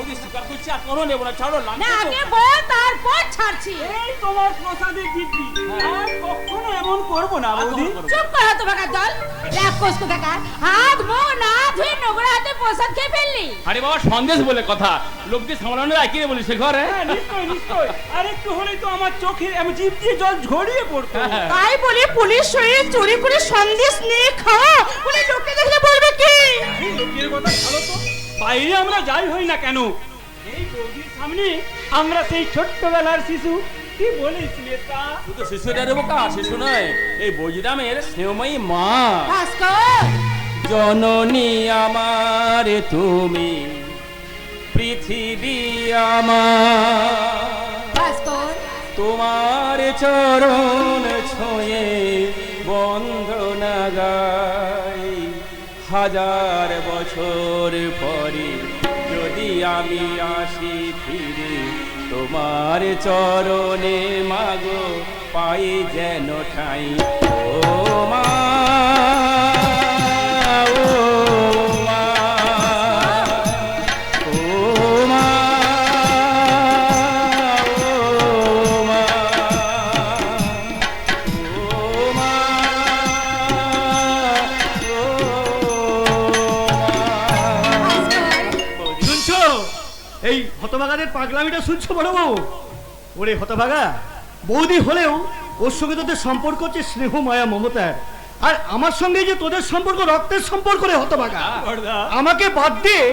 বৌদি স্বীকার করছি আর কোনো নেবো না, ছাড়ো। না আগে বল তারপর ছাড়ছি। এই তোমার প্রসাদের দিদি, আর কখনো এমন করবো না বৌদি। চুপ কর তো ভাগা দল, এক কোস্কো কাকা হাত মুখ না ধুয়ে নোংরা হাতে প্রসাদ খেয়ে ফেললি। আরে বাবা সন্দেশ বলে কথা, লোককে সামলানোর আর কি বলি শেখর? হ্যাঁ নিশ্চয় নিশ্চয়, আর একটু হলেই তো আমার চোখে আমি জিভ দিয়ে জল ঝরিয়ে পড়তো। তাই বলে পুলিশ শরীরে চুরি করে সন্দেশ নিয়ে খাওয়া বলে লোকে দেখলে বলবে কি? এই লোকের কথা ভালো তো, বাইরে আমরা যাই হই না কেন, এই বৌদির সামনে আমরা সেই ছোট্টবেলার শিশু। কি বলিস নেতা? তুই তো শিশুটা রে বোকা, শিশু নয়, এই বৈজিরামের স্নেহময়ী মা। ভাস্কর জননী আমার তুমি, পৃথিবী আমার, ভাস্কর তোমার চরণ ছুঁয়ে বন্দনা গাই। হাজার বছর পরে যদি আমি আসি ফিরে, তোমার চরণে মাগো পাই যেন ঠাই। ও মা, ও মা, ও মা, ও মা, ও মা, শুনছো এই হতভাগাদের পাগলামিটা? শুনছো বড় বউ? ওরে হতভাগা, বৌদি হলেও ওর সঙ্গে তোদের সম্পর্ক হচ্ছে স্নেহ মায়া মমতার, আর আমার সঙ্গে যে তোদের সম্পর্ক রক্তের সম্পর্ক রে হতভাগা। আমাকে বাদ দিয়ে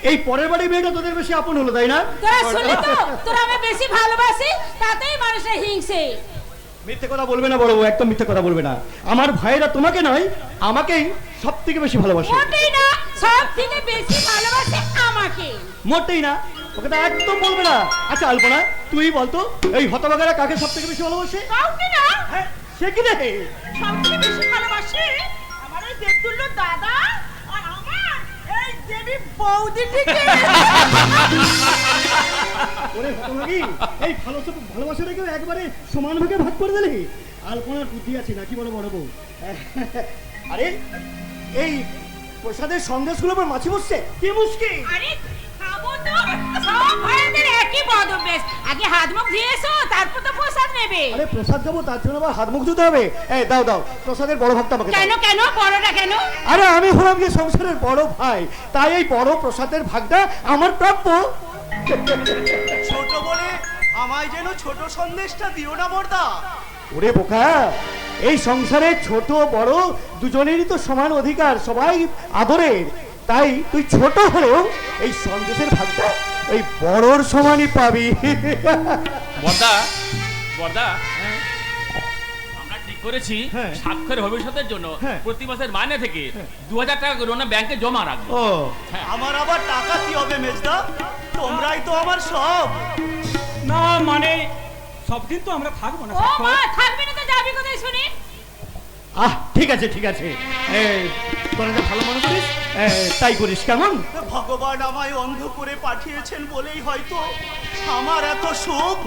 এই পরের বাড়ির মেয়েটা তোদের বেশি আপন হলো, তাই না? তোরা শুনলি তো, তোরা আমি বেশি ভালোবাসি তাতেই মানুষের হিংসে। মিথ্যে কথা বলবে না বড় বউ, একদম মিথ্যে কথা বলবে না। আমার ভাইরা তোমাকে নয় আমাকেই সব থেকে বেশি ভালোবাসে। মোটেই না, সব থেকে বেশি ভালোবাসে আমাকে। মোটেই না, ওকে তো একদম বলবে না। আচ্ছা আলপনা তুই বলতো এই হতভাগারা কাকে সব থেকে বেশি ভালোবাসে? কাউকে না, হ্যাঁ, সে কি রে? সব থেকে বেশি ভালোবাসে আমার এই দেবতুল্য দাদা আর আমার এই দেবী বৌদিটিকে। ওরে হতভাগী, এই ভালোবাসাটাকে একবারে সমান ভাগে ভাগ করে দিলি। আলপনার বুদ্ধি আছে নাকি বলো বড় বউ? আরে এই প্রসাদের সন্দেশগুলো আবার মাছি বসছে, কি মুশকিল? আরে খাবো তো, সব ভাইদের একই বদভ্যাস, আগে হাত মুখ ধুয়ে এসো তারপর তো প্রসাদ নেবে। আরে প্রসাদ দেবো তার জন্য আবার হাত মুখ ধুতে হবে? এই দাও দাও প্রসাদের বড় ভাগটা আমাকে দাও। কেন কেন বড়টা কেন? আরে আমি হলাম যে সংসারের বড় ভাই, তাই এই বড় প্রসাদের ভাগটা আমার প্রাপ্য। ছোট বলে আমায় যেন ছোট সন্দেশটা দিও না বর্দা। ওরে বোকা, এই সংসারে ছোট বড় দুজনেরই তো সমান অধিকার, সবাই আদরের, তাই তুই ছোট হলেও এই সন্দেশের ভাগটা ওই বড়র সমানই পাবি। বর্দা, বর্দা, আমরা ঠিক করেছি হ্যাঁ। স্বাক্ষর ভবিষ্যতের জন্য হ্যাঁ। প্রতি মাসের মাইনে থেকে 2000 টাকা করে ওনা ব্যাংকে জমা রাখবো। ও আমার আবার টাকা কি হবে মেজদা? তোমরাই তো আমার সব। না মানে সব দিন তো আমরা থাকবো না। ও মা, থাকবি না তো যাবি কোথায় শুনি? ঠিক আছে ঠিক আছে, তোরা যা ভালো মনে করিস তাই করিস, কেমন? ভগবান আমায় অন্ধ করে পাঠিয়েছেন বলেই হয়তো আমার এত সুখ।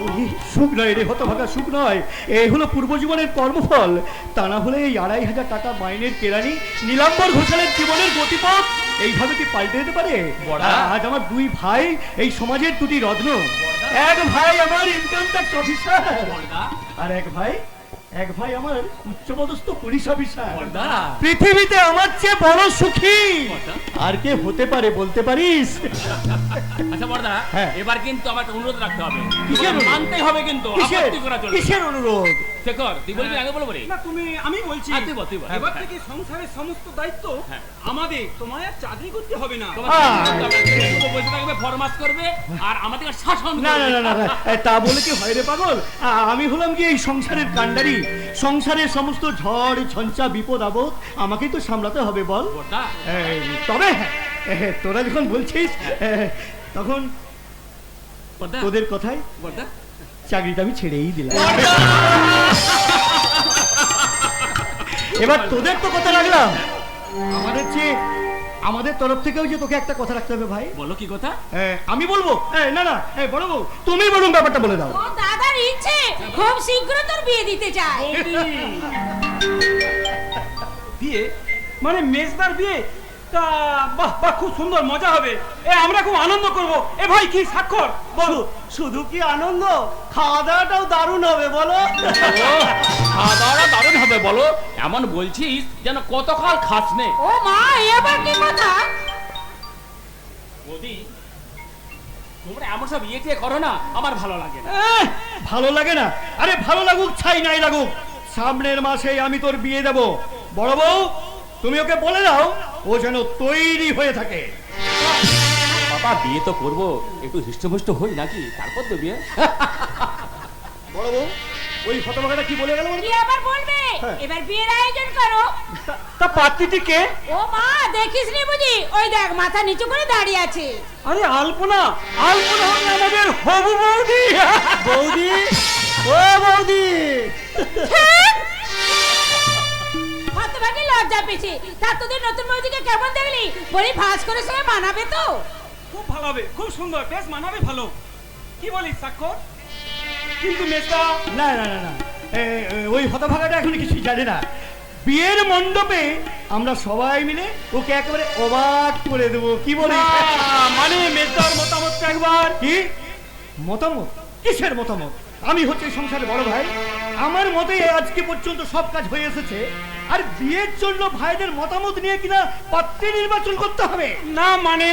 সুখ নয় রে হতভাগা, সুখ নয়, এই হলো পূর্বজীবনের কর্মফল। তা না হলে এই 2500 টাকা মাইনের কেরানি নীলাম্বর ঘোষালের জীবনের গতিপথ এইভাবে কি পাল্টে যেতে পারে? আজ আমার দুই ভাই এই সমাজের দুটি রত্ন। এক ভাই আমার ইনকাম ট্যাক্স অফিসার, আর এক ভাই আমার উচ্চপদস্থ পুলিশ অফিসার। পৃথিবীতে আমার চেয়ে বড় সুখী আর কে হতে পারে বলতে পারিস? আচ্ছা বর্দা, হ্যাঁ। এবার কিন্তু আমার একটা অনুরোধ রাখতে হবে। কিসের অনুরোধ? মানতেই হবে কিন্তু, আপত্তি করা চলবে না। কিসের অনুরোধ? শেখর তুই বলবি আগে বলবো রে? না তুমি, আমি বলছি হ্যাঁ, তুই বল, তুই বল। এবার থেকে সংসারের সমস্ত দায়িত্ব হ্যাঁ। আমাদের, তোমায় আর চাকরি করতে হবে না। তোমার শুধু বসে থাকবে, ফরমাস করবে আর আমাদের শাসন না করবে। না না না, তা বলে কি হয় রে পাগল? আমি হলাম কি এই সংসারের কাণ্ডারি, সংসারের সমস্ত ঝড় ঝঞ্ঝা বিপদ আপদ আমাকেই তো সামলাতে হবে বল। বর্দা, তবে তোরা যখন বলছিস তখন বর্দা, তোদের কথায় বর্দা, চাকরিটা আমি ছেড়েই দিলাম। এবার তোদের তো কথা রাখলাম, আমাদের তরফ থেকেও যে তোকে একটা কথা রাখতে হবে ভাই। বলো কি কথা? আমি বলবো? না না, বড় বউ তুমি বলুন, ব্যাপারটা বলে দাও। ও দাদার ইচ্ছে খুব শীঘ্র তোর বিয়ে দিতে চায়। বিয়ে মানে মেজদার বিয়ে? তা বাহ বাহ, খুব সুন্দর, মজা হবে। আমরা খুব আনন্দ করব। ভাই কি স্বাক্ষর বল। শুধু কি আনন্দ, খাওয়া দাওয়াটাও দারুণ হবে বলো। খাওয়া দাওয়াটা দারুণ হবে বলো, এমন বলছিস যেন কতকাল খাস নে। ও মা, এবার কি কথা? বৌদি, তোমরা এমন সব ইয়ে করো না, আমার ভালো লাগে না। ভালো লাগে না? আরে ভালো লাগুক ছাই নাই লাগুক, সামনের মাসে আমি তোর বিয়ে দেব। বড় বউ, তুমি ওকে বলে দাও ও যেন তৈরি হয়ে থাকে। বাবা, বিয়ে তো করবো, একটু হৃষ্টপুষ্ট হই নাকি, তারপর তো বিয়ে। বড় বউ, ওই হতভাগাটা কি বলে গেল? কি আবার বলবে? হ্যাঁ। এবার বিয়ের আয়োজন করো। তা পাত্রীটি কে? ও মা, দেখিস নি বুঝি? ওই দেখ, মাথা নিচু করে দাঁড়িয়ে আছে। আরে আলপনা, আলপনা হবে আমাদের হবু বৌদি। বৌদি, ও বৌদি, হতভাগী লজ্জা পেয়েছে। তা তোদের নতুন বৌদিকে কেমন দেখলি? বলি ভাঁজ করে সঙ্গে মানাবে তো? খুব ভালো হবে, খুব সুন্দর, বেশ মানাবে ভালো। কি বলিস স্বাক্ষর? কিন্তু মেজদা, না না না না, ওই হতভাগাটা এখন কিছুই জানে না। বিয়ের মণ্ডপে আমরা সবাই মিলে ওকে একেবারে অবাক করে দেবো। কি বলি? মানে মেজদার মতামত একবার। কি মতামত? কিসের মতামত? আমি হচ্ছে এই সংসারের বড় ভাই, আমার মতে আজকে পর্যন্ত সব কাজ হয়ে এসেছে, আর বিয়ের জন্য ভাইদের মতামত নিয়ে কিনা পাত্রী নির্বাচন করতে হবে? না মানে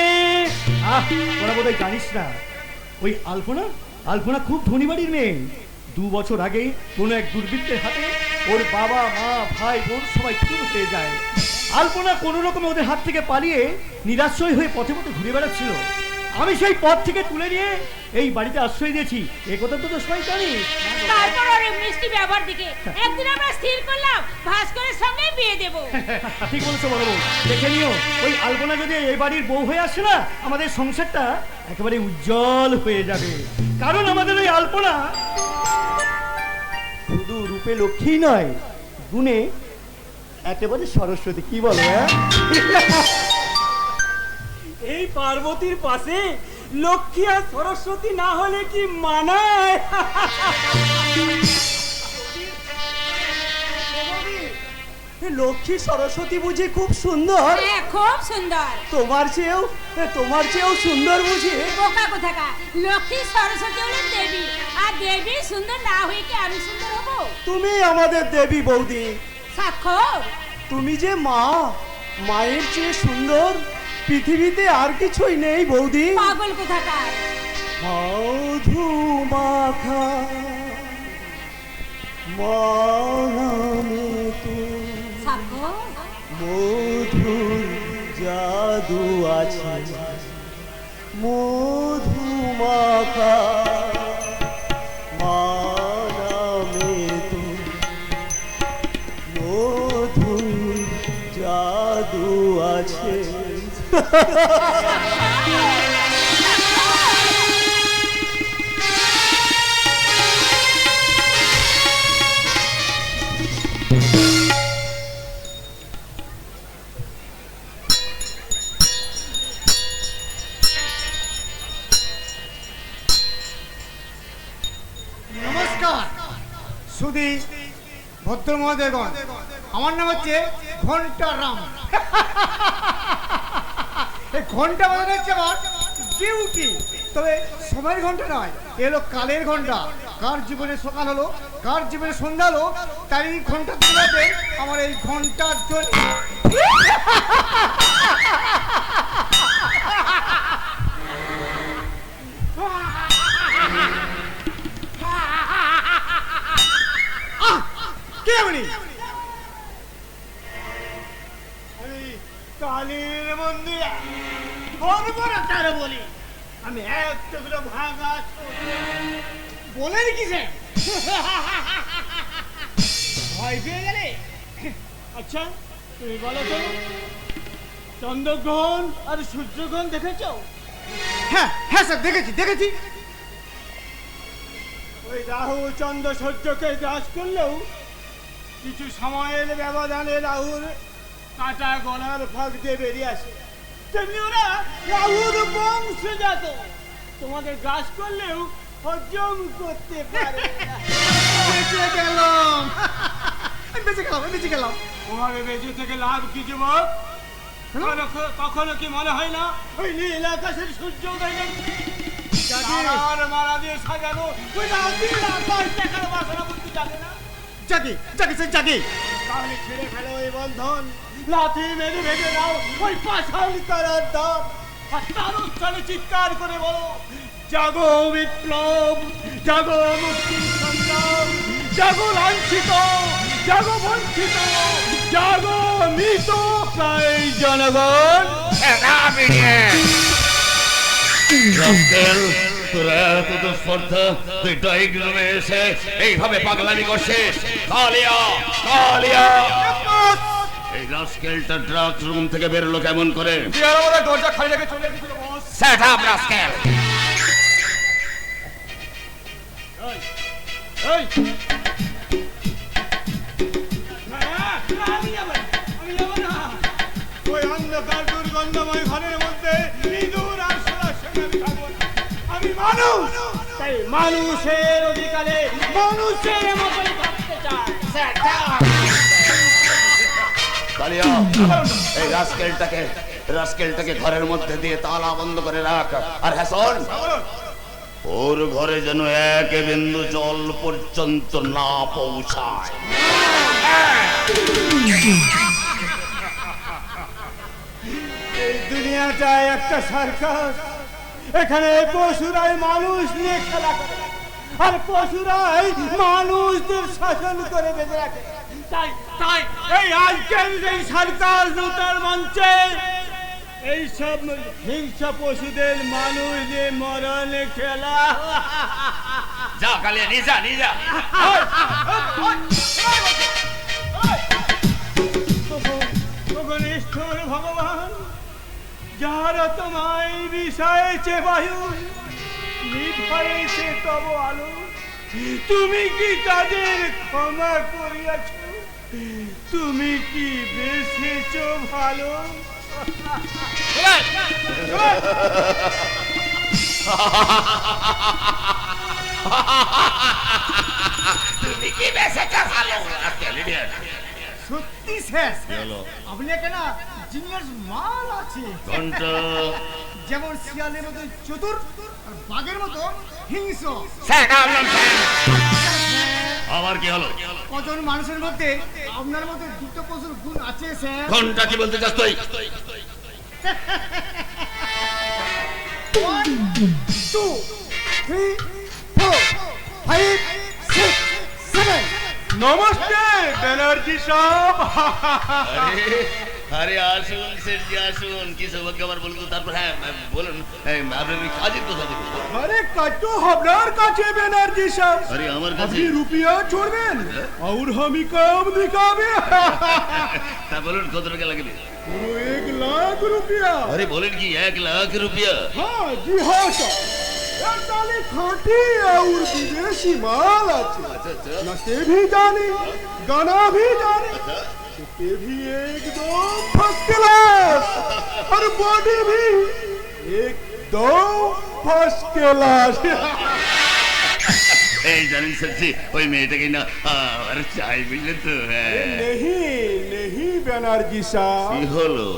ওরা বোধহয় জানিস না, ওই আলপনা, আলপনা খুব ধনী বাড়ির মেয়ে। 2 বছর আগে কোনো এক দুর্বৃত্তের হাতে ওর বাবা মা ভাই বোন সবাই খুন হয়ে যায়। আলপনা কোনো রকমে ওদের হাত থেকে পালিয়ে নিরাশ্রয় হয়ে পথে পথে ঘুরে বেড়াচ্ছিল। আমি সেই পথ থেকে তুলে নিয়ে এই বাড়িতে আশ্রয় দিয়েছি। এ কথা তো সবাই জানিস। তারপর ওর এই মিষ্টি ব্যবহার দিকে একদিন আমরা স্থির করলাম ভাস্করের সঙ্গে বিয়ে দেব। ঠিক বলেছো বড় বউ, দেখে নিও ওই আলপনা যদি এই বাড়ির বউ হয়ে আসে না, আমাদের সংসারটা একেবারে উজ্জ্বল হয়ে যাবে। কারণ আমাদের ওই আলপনা শুধু রূপে লক্ষ্মী নয়, গুণে একেবারে সরস্বতী। কি বলো? এই পার্বতীর পাশে লক্ষ্মী আর সরস্বতী না হলে কি মানায়? লক্ষ্মী সরস্বতী বুঝি খুব সুন্দর? হ্যাঁ, খুব সুন্দর। তোমার চেয়েও সুন্দর বুঝি? বোকা কোথাকা, লক্ষ্মী সরস্বতী হলেন দেবী, আর দেবী সুন্দর না হয়ে কি আমি সুন্দর হব? তুমি আমাদের দেবী বৌদি। স্বাক্ষর, তুমি যে মা, মায়ের চেয়ে সুন্দর পৃথিবীতে আর কিছুই নেই বৌদি। পাগল কোথাকার। মধু মাখা মনে তু, স্বাক্ষর, মধুর জাদু আছে, মধু মাখা মানামে তু, মধুর জাদু আছে। নমস্কার সুধী ভদ্র মহোদয়গণ, আমার নাম হচ্ছে ঘন্টা রাম। এই ঘন্টা বাজানো হচ্ছে আমার ডিউটি, তবে সময়ের ঘন্টা নয়, এলো কালের ঘন্টা। কার জীবনে সকাল হলো, কার জীবনে সন্ধ্যা হলো, তার এই ঘন্টা তুলাতে আমার এই ঘন্টার জন্য কে বলি কালীর মন্দির তারা বলি আমি একটুগুলো ভাঙা বলেন কিসে ভয় পেয়ে গেলে? আচ্ছা তুমি বলো তো, চন্দ্রগ্রহণ আর সূর্যগ্রহণ দেখেছো? হ্যাঁ হ্যাঁ স্যার, দেখেছি। ওই রাহু চন্দ্র সূর্যকে গ্রাস করলেও কিছু সময়ের ব্যবধানে রাহুর কাঁটা গলার ফাঁক দিয়ে বেরিয়ে আসে। তেমনি ওরা রাহুর বংশজাত, তোমাদের গ্রাস করলেও হজম করতে পারে না। বেঁচে গেলাম। তোমাকে বেঁচে থেকে লাভ কি যুবক? কখনো কি মনে হয় না ওই নীল আকাশের সূর্য উদয় তারার মালা দিয়ে সাজানো ওই রাতের আকাশ দেখার বাসনা বুঝতে জানে না? জাগে জাগে স্যার জাগে। তাহলে ছেড়ে ফেলো এই বন্ধন, লাথি মেরে ভেঙে দাও ওই পাষাণ তারার দাম, আর তার উচ্চারণে চিৎকার করে বলো, জাগো বিপ্লব, জাগো মুক্তি সংগ্রাম, জাগো লাঞ্ছিত, জাগো বঞ্চিত, জাগো মৃত প্রায় জনগণ। তোরা এত তো স্পর্ধা, তুই ড্রয়িং রুমে এসে এইভাবে পাগলামি করছিস? কালিয়া, কালিয়া, এই রাস্কেলটা ড্রাগস রুম থেকে বেরোলো কেমন করে? দরজা খালি রেখে চলে গেছিল বস। Set up rascal. এই আমি যাব না। ওই অন্ধকার দুর্গন্ধময় ঘরের মধ্যে ইঁদুর আর শোলার সঙ্গে আমি থাকবো না। আমি মানুষ, তাই মানুষের অধিকারে মানুষের মতোই থাকতে চাই। কালিয়া, এই রাস্কেলটাকে ঘরের মধ্যে দিয়ে তালা বন্ধ করে রাখ। আর হ্যাঁ শোন, ওর ঘরে যেন এক বিন্দু জল পর্যন্ত না পৌঁছায়। এই দুনিয়াটা একটা সার্কাস, এখানে পশুরাই মানুষ নিয়ে খেলা করে আর পশুরাই মানুষদের শাসন করে বেঁধে রাখে। তাই তাই এই আজকের এই সার্কাস নূতন মঞ্চে এইসব হিংসা পশুদের মানুষ দিয়ে মরণে খেলা। যা কালিয়া, নিয়ে যা, নিয়ে যা। তখন ঈশ্বর ভগবান, যারা তোমায় বিষয়েছে বায়ু, নিভয়েছে তব আলো, তুমি কি তাদের ক্ষমা করিয়াছ? তুমি কি বেসেছ ভালো? তুমি কি বেঁচেছ ভালো? সত্যি স্যার, আপনি কেন জিনিয়াস মাল আছে। ঘন্টা যেমন শিয়ালের মতো চতুর আর বাঘের মতো হিংস্র। আবার কি হলো? কজন মানুষের মধ্যে আপনার মধ্যে দুটো পশুর গুণ আছে স্যার। ঘন্টা কি বলতে চাস তুই? 1 2 3 4 5 6 7। নমস্তে ব্যানার্জি সাহেব। আরে আসুন সেঠজি, আসুন। কি সৌভাগ্য আমার বলুন তো। তারপর হ্যাঁ বলুন, আপনার কাজের কথা বলুন। আরে কাজ তো আপনার কাছে ব্যানার্জি সাহেব। আরে আমার কাছে আপনি রুপিয়া छोड़বেন और हम ही काम दिखावे। তা বলুন কত টাকা লাগবে? পুরো 1 লাখ রুপিয়া। আরে বলেন কি 1 লাখ রুপিয়া? हाँ जी हाँ साहब, ताले खाटी और विदेशी माल আছে। नशे भी जाने, गाना भी जाने, ये भी एकदम फर्स्ट क्लास, और बॉडी भी एकदम फर्स्ट क्लास। এই জানেন সেঠজি, ওই মেয়েটাকে না আর চাই, বুঝলেন তো? नहीं नहीं बनर्जी साहब, কি হলো?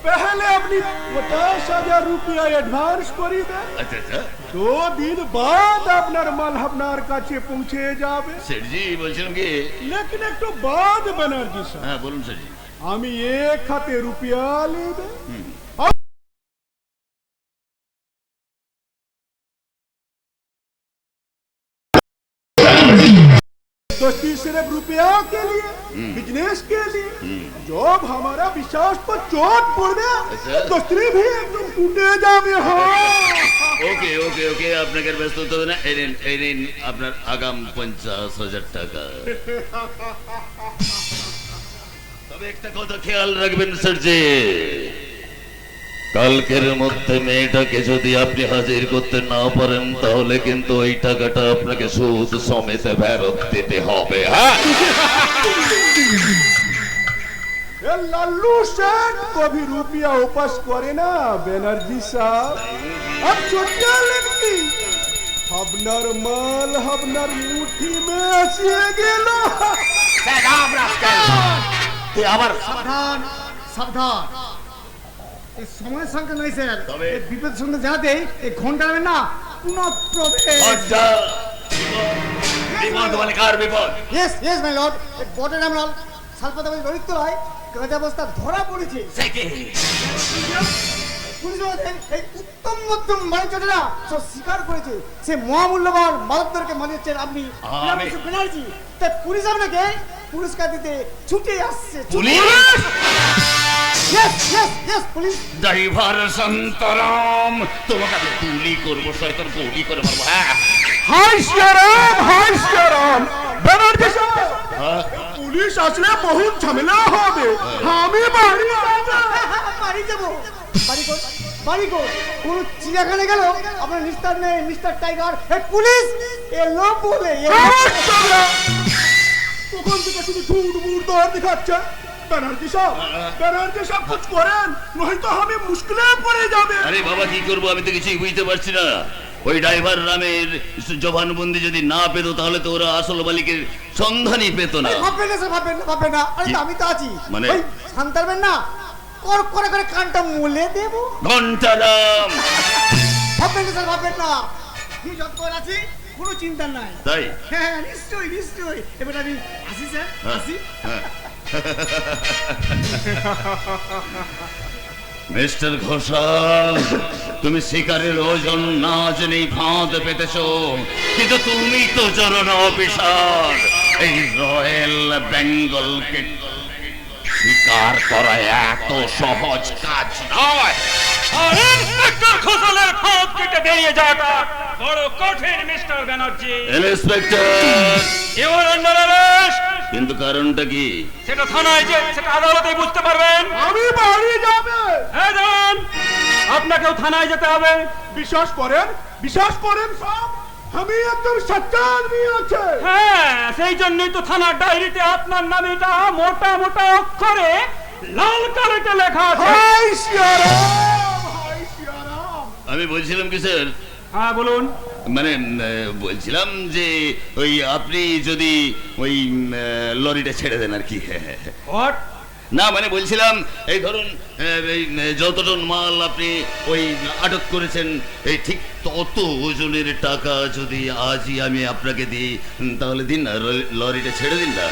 पहले अपनी 50,000 रुपया एडवांस करी दे। আচ্ছা আচ্ছা, 2 दिन बाद আপনার মাল আপনার কাছে পৌঁছে যাবে। সেঠজি বলছিলাম কি, लेकिन একটু বাদ बनर्जी साहब, হ্যাঁ বলুন সেঠজি। আমি এক হাতে রুপিয়া নেবে, दोस्ती सिर्फ रुपया के लिए, बिजनेस के लिए। जब हमारा विश्वास पर चोट पड़े, दोस्ती भी एकदम टूटे जावे। हाँ ওকে ওকে ওকে, আপনাকে আর ব্যস্ত হতে হবে না। এই নিন আপনার আগাম 50,000 টাকা। তবে একটা কথা খেয়াল রাখবেন স্যারজি, কালকের মধ্যে মেয়েটাকে যদি আপনি হাজির করতে না পারেন তাহলে কিন্তু ওই টাকাটা আপনাকে সুদ সমেত ফেরত দিতে হবে। হ্যাঁ, ये लल्लू सेठ कभी रुपया वापस करे ना बनर्जी साहब। अब छोटा लड़की আপনার মাল আপনার মুঠি মে আসিয়ে গেল। তুই আবার সাবধান সাবধান, এই সময়ের সঙ্গে নয় স্যার, তবে? এই বিপদের সঙ্গে জানাতে এই ঘন্টা নেবেন না পুনঃ প্রবেশ। আচ্ছা, বিপদ মানে কার বিপদ? ইয়েস মাই লর্ড, এই বটের আমরা সালপাতাবাজি ললিত হয় গাঁজা বস্তা ধরা পড়েছে। সে কি? পুলিশ বলেছেন এই উত্তম মধ্যম মানিকচোরেরা সব স্বীকার করেছে সে মহামূল্যবান মাদকদ্রব্যকে মানিয়েছেন আপনি আমি- ব্যানার্জি। তাই পুলিশ আপনাকে পুরস্কার দিতে ছুটে আসছে। পুলিশ? Yes police. ড্রাইভার শান্তরাম, তোমাকে আমি গুলি করবো, শয়তান গুলি করে মারবো। হ্যাঁ, হাই শিয়ারাম ব্যানার্জি সাহেব, পুলিশ আসলে বহুত ঝামেলা হবে, আমি বাড়ি বাড়ি যাবো। বাড়ি কর কোন চিড়িয়াখানে গেল আপনার নিস্তার নেই মিস্টার টাইগার। এই পুলিশ এলো বলে তখন থেকে শুধু ঝুট মুট দর দেখাচ্ছে। ব্যানার্জি সাহেব কুছ করেন, নয়তো আমি মুশকিলে পড়ে যাবে। আরে বাবা কি করবো, আমি তো কিছুই বুঝতে পারছি না। ওই ড্রাইভার নামের জবানবন্দি যদি না পেতো তাহলে তো ওরা আসল মালিকের সন্ধানই পেতো না। ভাববেন না স্যার, ভাববেন না। আরে তো আমি তো আছি, মানে? ওই শান্তারবেন না কর করে করে কানটা মুলে দেবো। ঘন্টারাম, ভাববেন না স্যার, ভাববেন না, আমি যতক্ষণ আছি কোনো চিন্তা নাই। তাই? হ্যাঁ নিশ্চয়ই। এবার আমি আসি স্যার, আসি। মিস্টার ঘোষাল, তুমি শিকারের ওজন না জেনেই ফাঁদ পেতেছ, কিন্তু তুমি তো চরণ অফিসার। এই রয়্যাল বেঙ্গলকে শিকার করা এত সহজ কাজ নয়। আর ইন্সপেক্টর ঘোষালের ফাঁদ কেটে বেরিয়ে যাওয়াটা বড় কঠিন mister Banerjee. Inspector, you are under arrest. কিন্তু কারণটা কি? সেটা থানায় যে সেটা আদালতে বুঝতে পারবেন। আমি বাড়ি যাবে। হ্যাঁ যান, আপনাকেও থানায় যেতে হবে। বিশ্বাস করেন সব, আমি একদম সচ্চা আদমি আছে। হ্যাঁ, সেই জন্যই তো থানার ডায়েরিতে আপনার নামটা মোটা মোটা অক্ষরে লাল কালিতে লেখা আছে। হাই শিয়ারাম। আমি বলছিলাম কি স্যার, হ্যাঁ বলুন। মানে বলছিলাম যে ওই আপনি যদি ওই লরিটা ছেড়ে দেন আর কি। হোয়াট? না মানে বলছিলাম এই ধরুন এই যত টন মাল আপনি ওই আটক করেছেন, এই ঠিক তত ওজনের টাকা যদি আজই আমি আপনাকে দিই তাহলে দিন না, লরিটা ছেড়ে দিন না।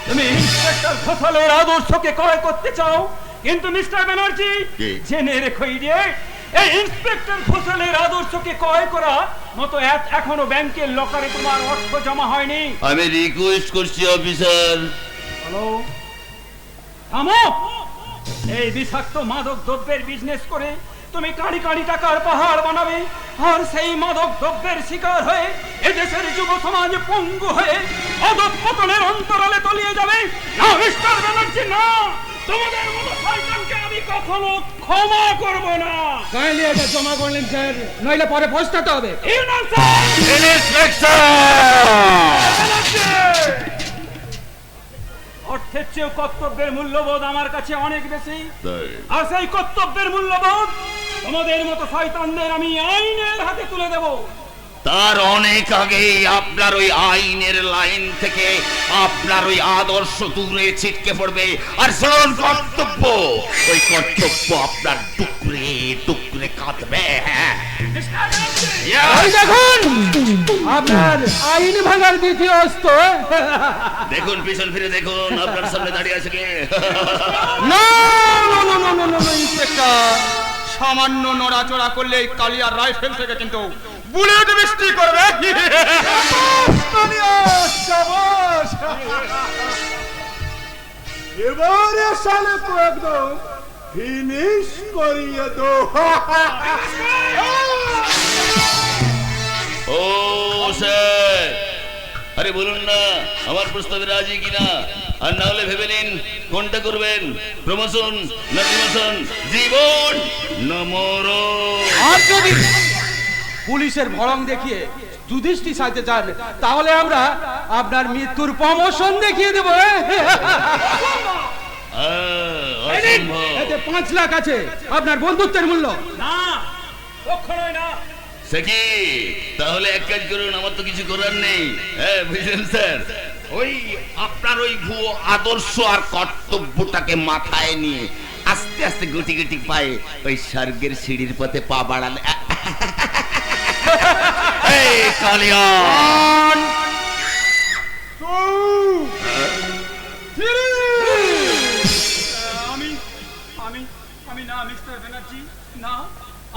তুমি ইন্সপেক্টর ঘোষালের আদর্শকে ক্রয় করতে চাও, কিন্তু মিস্টার ব্যানার্জি কি? জেনে রেখো যে এই ইন্সপেক্টর ঘোষালের আদর্শকে ক্রয় করা মতো এখনো ব্যাংকের লকারে তোমার অর্থ জমা হয়নি। আমি রিকোয়েস্ট করছি অফিসার। হ্যালো, থামো। এই বিষাক্ত মাদক দ্রব্যের বিজনেস করে তুমি কাঁড়ি কাঁড়ি টাকার পাহাড় বানাবে, আর সেই মাদক দ্রব্যের শিকার হয়ে এদেশের যুব সমাজ পঙ্গু হয়ে অধঃপতনের অন্তরালে তলিয়ে যাবে। না মিস্টার ব্যানার্জি, না, তোমাদের মতো শয়তানকে আমি কখনো ক্ষমা করব না। কাইন্ডলি এটা জমা করলেন স্যার, নইলে পরে পস্তাতে হবে। অর্থের চেয়েও কর্তব্যের মূল্যবোধ আমার কাছে অনেক বেশি, তাই? আর সেই কর্তব্যের মূল্যবোধ তোমাদের মতো শয়তানদের আমি আইনের হাতে তুলে দেব। তার অনেক আগেই আপনার ওই আইনের লাইন থেকে আপনার ওই আদর্শ দূরে ছিটকে পড়বে। আর শুনুন, কর্তব্য, ওই কর্তব্য আপনার টুকরে টুকরে কাঁদবে। দেখুন আপনার আইন ভাঙার দ্বিতীয় অস্ত্র। দেখুন পিছন ফিরে দেখুন, আপনার সামনে দাঁড়িয়ে আছে কে? না ইন্সপেক্টর, সামান্য নড়াচড়া করলে কালিয়ার রাইফেল থেকে কিন্তু বুলেট বৃষ্টি করবে। এবারে সালে তো একদম ফিনিশ করিয়ে দো। ও স্যার, আরে বলুন না আমার প্রস্তাবে রাজি কিনা, আর না হলে ভেবে নিন কোনটা করবেন, প্রমোশন না ডিমোশন, জীবন না মরণ। আর যদি পুলিশের ভরং দেখিয়ে যুধিষ্ঠির সাইতে চান তাহলে আমরা আপনার মৃত্যুর প্রমোশন দেখিয়ে দেবো। অসম্ভব। এতে 5 লাখ আছে আপনার বন্ধুত্বের মূল্য। না, কখনোই না। সে কি? তাহলে এক কাজ করুন, আমার তো কিছু করার নেই। হ্যাঁ বুঝলেন স্যার, ওই আপনার ওই ভুয়ো আদর্শ আর কর্তব্যটাকে মাথায় নিয়ে আস্তে আস্তে গুটি গুটি পায়ে ওই স্বর্গের সিঁড়ির পথে পা বাড়ালে এই কালিয়া আমি আমি আমি না মিস্টার ব্যানার্জি, না।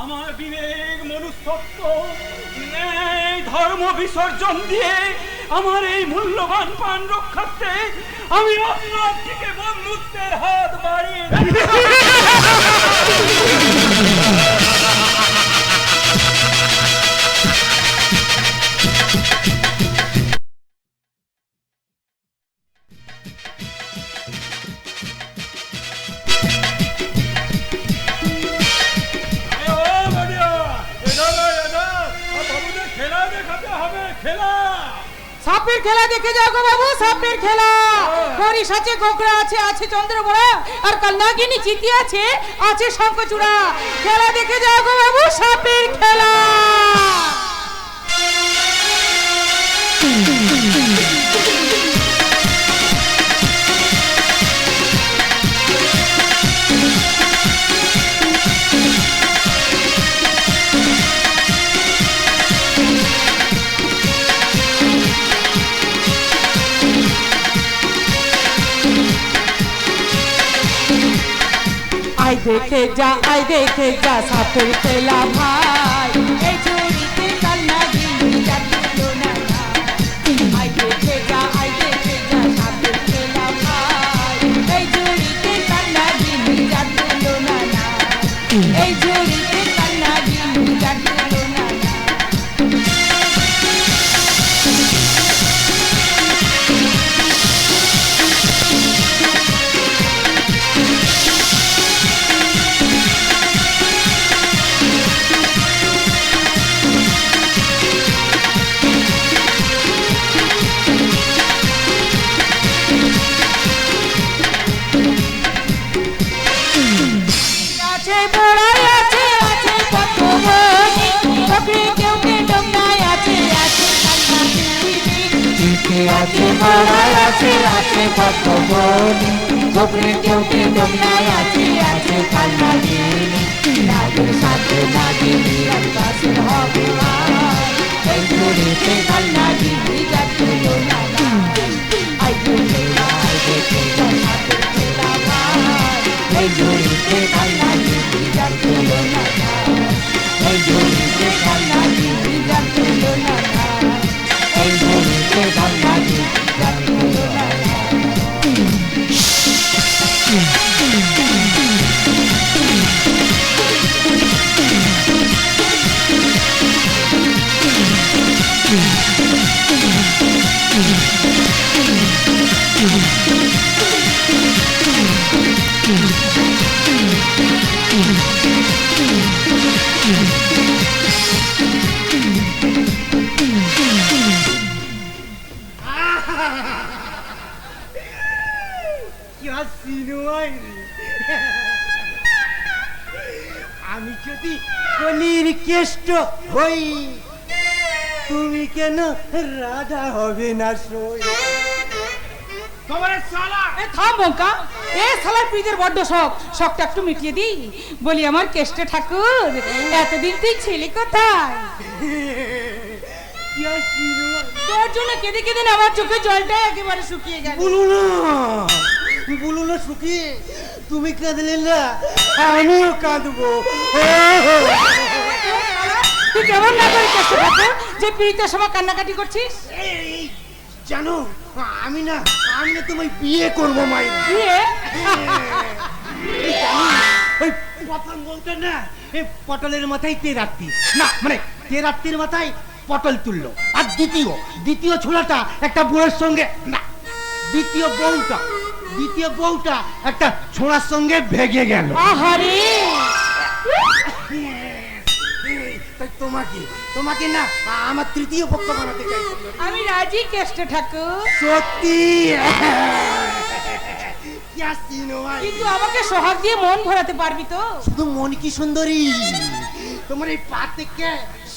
আমার বিবেক, মনুষ্যত্ব, ন্যায়, ধর্ম বিসর্জন দিয়ে আমার এই মূল্যবান প্রাণ রক্ষার্থে আমি আপনার থেকে বন্ধুত্বের হাত বাড়িয়ে সাপের খেলা দেখে যাও গো বাবু, সাপের খেলা। হরিশ আছে, গোকরা আছে, আছে চন্দ্রবোড়া, আর কাল নাগিনী চিতি আছে, আছে শঙ্খচূড়া। খেলা দেখে যাও গো বাবু, সাপের খেলা। আই দেখে যা সাপের খেলা ভাই, এই ঝুড়িতে কাল নাগিনী যাচ্ছিল না। আই দেখে যা সাপের খেলা ভাই, এই ঝুড়িতে কাল নাগিনী যাচ্ছিল না। এই ঝুড়িতে কাল নাগিনী যাচ্ছিল না। আছে বড়াই আছে, আছে কত বনি, বকরি কেউ কে ডোমনায় আছে, আছে আছে বড়াই আছে, আছে কত বনি, বকরি কেউ কে ডোমনায় আছে, আছে কান্নাগিনী। নাগের সাথে নাগিনী আকাশের হবে আর, এই ঝুড়িতে কান্নাগিনী যাচ্ছিল না। আই দেখে যা সাপের খেলা ভাই, এই ঝুড়িতে কাল নাগিনী যাচ্ছিল না। এই ঝুড়িতে কাল নাগিনী যাচ্ছিল না। এই ঝুড়িতে কাল নাগিনী যাচ্ছিল না। আমি যদি কলির কেষ্ট হই, তুমি কেন রাধা হবে না সই? থাম বঙ্কা, এ শালার পিদের বড্ড শখ, শখটা একটু মিটিয়ে দিই। বলি আমার কেষ্ট ঠাকুর, এতদিন তুই ছেলে কোথায়? তোর জন্য কেঁদে কেঁদে না আমার চোখে জলটা একেবারে শুকিয়ে গেল। বলো না শুকিয়ে, তুমি কাঁদলে না আমিও কাঁদবো। তুই কেমন না করে কেষ্ট ঠাকুর যে পিড়িতের সময় কান্নাকাটি করছিস? জানো আমি না তোমায় বিয়ে করবো মায়ের। বিয়ে? ওই পটল বলতে না, এই পটলের মাথায় তেরাত্তি, না মানে তেরাত্তির মাথায় পটল তুললো। আর দ্বিতীয় ছোলাটা একটা বুড়োর সঙ্গে, না দ্বিতীয় বউটা একটা ছোড়ার সঙ্গে ভেগে গেল। আহারে, তাই তোমাকে না আমার তৃতীয় পক্ষ বানাতে চাই। আমি রাজি কেষ্ট ঠাকুর। সত্যি? কিন্তু আমাকে সোহাগ দিয়ে মন ভরাতে পারবি তো? শুধু মন কি সুন্দরী, তোমার এই পা থেকে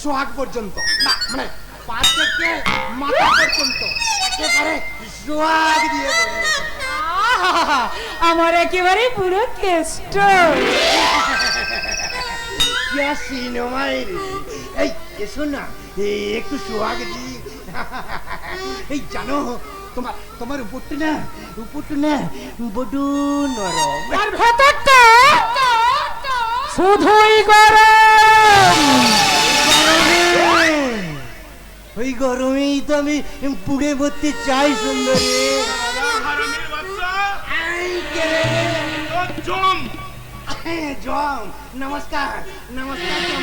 সোহাগ পর্যন্ত, না মানে পা থেকে মাথা পর্যন্ত একেবারে সোহাগ দিয়ে বলবো। আমার একেবারে পুরো কেষ্ট। এই এসো না, একটু সোহাগ দি। এই জানো, তোমার উপরটা না বড্ড নরম। আর ভেতরটা শুধুই গরম। ওই গরমেই তো আমি পুড়ে ভর্তি চাই সুন্দরী। হারামির বাচ্চা জম জম, নমস্কার নমস্কার জম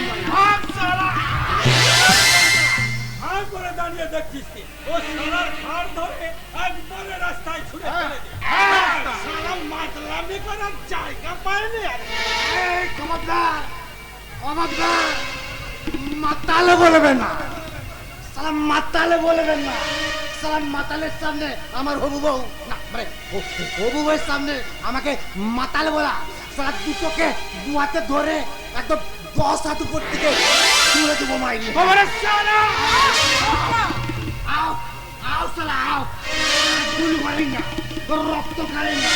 আর করে দাঁড়িয়ে দেখছিস কি? ও শালার ঘাড় ধরে একবারে রাস্তায় ছুড়ে ফেলে দে। সালাম মাতলামি করার জায়গা পায়নি। খবরদার খবরদার, মাতালে বলবেন না, সালাম মাতালে বলবেন না। সালাম মাতালের সামনে আমার হবু বউ না, মানে হবু বউয়ের সামনে আমাকে মাতাল বলা, সালা দুটোকে দু হাতে ধরে একদম 10 হাত উপর থেকে তুলে দেবো মাইরি। आओ आओ साला आओ, फूल करेंगे तो रक्त करेंगे,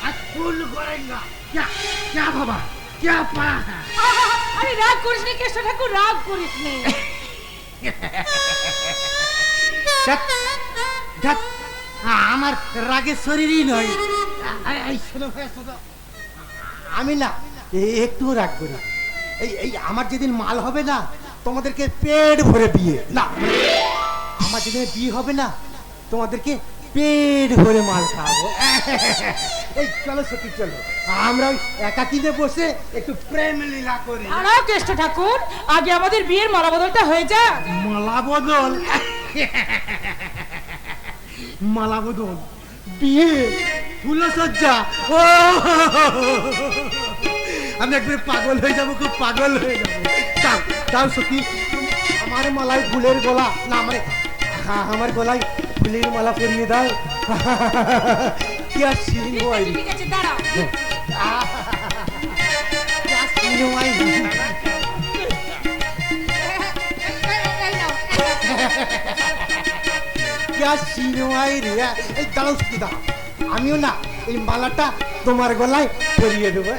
आज फूल करेंगे। क्या क्या बाबा क्या पड़ा है? আরে রাগ করিস নি কেষ্ট ঠাকুর, রাগ করিস নি। আমার রাগের শরীরই নয়। আমি না একটু রাগ করি। এই আমার যেদিন মাল হবে না, তোমাদেরকে পেট ভরে বিয়ে না, আমার যেদিন বিয়ে হবে না, তোমাদেরকে পেট ভরে মাল খাওয়াবো। এই চলো সখী চলো, আমরা একাকিতে বসে একটু প্রেম লীলা করি। দাঁড়াও কেষ্ট ঠাকুর, আগে আমাদের বিয়ের মালা বদলটা হয়ে যাক। মালা বদল? মালা বদল, বিয়ে, ফুলসজ্জা, ও আমি একবার পাগল হয়ে যাবো, খুব পাগল হয়ে যাবো। যাও যাও সখী, আমার মালায় ফুলের গলা না, মানে আমার গলায় ফুলের মালা পরিয়ে দাও। কি আর সিঁড়ি হয়, ঠিক আছে দাঁড়াও। কি আর সিঁড়ি হয়। क्या সিনেমাই রে, এই দাঁড়াও কি দাও, আমিও না এই মালাটা তোমার গলায় পরিয়ে দেবো।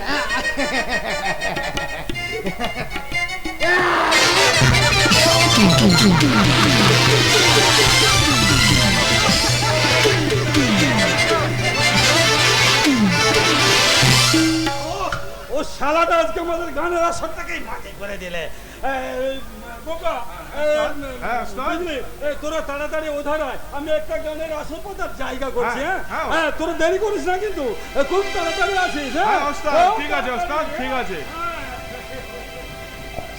ও শালাটা আজকে আমাদের গানের আসরটাকেই মাটি করে দিলে। বোকা, বুঝলি? তোরা তাড়াতাড়ি ওধার আয়, আমি একটা গানের আসর পাতার জায়গা করছি। হ্যাঁ তোরা দেরি করিস না কিন্তু, খুব তাড়াতাড়ি আসিস। ঠিক আছে ওস্তাদ, ঠিক আছে।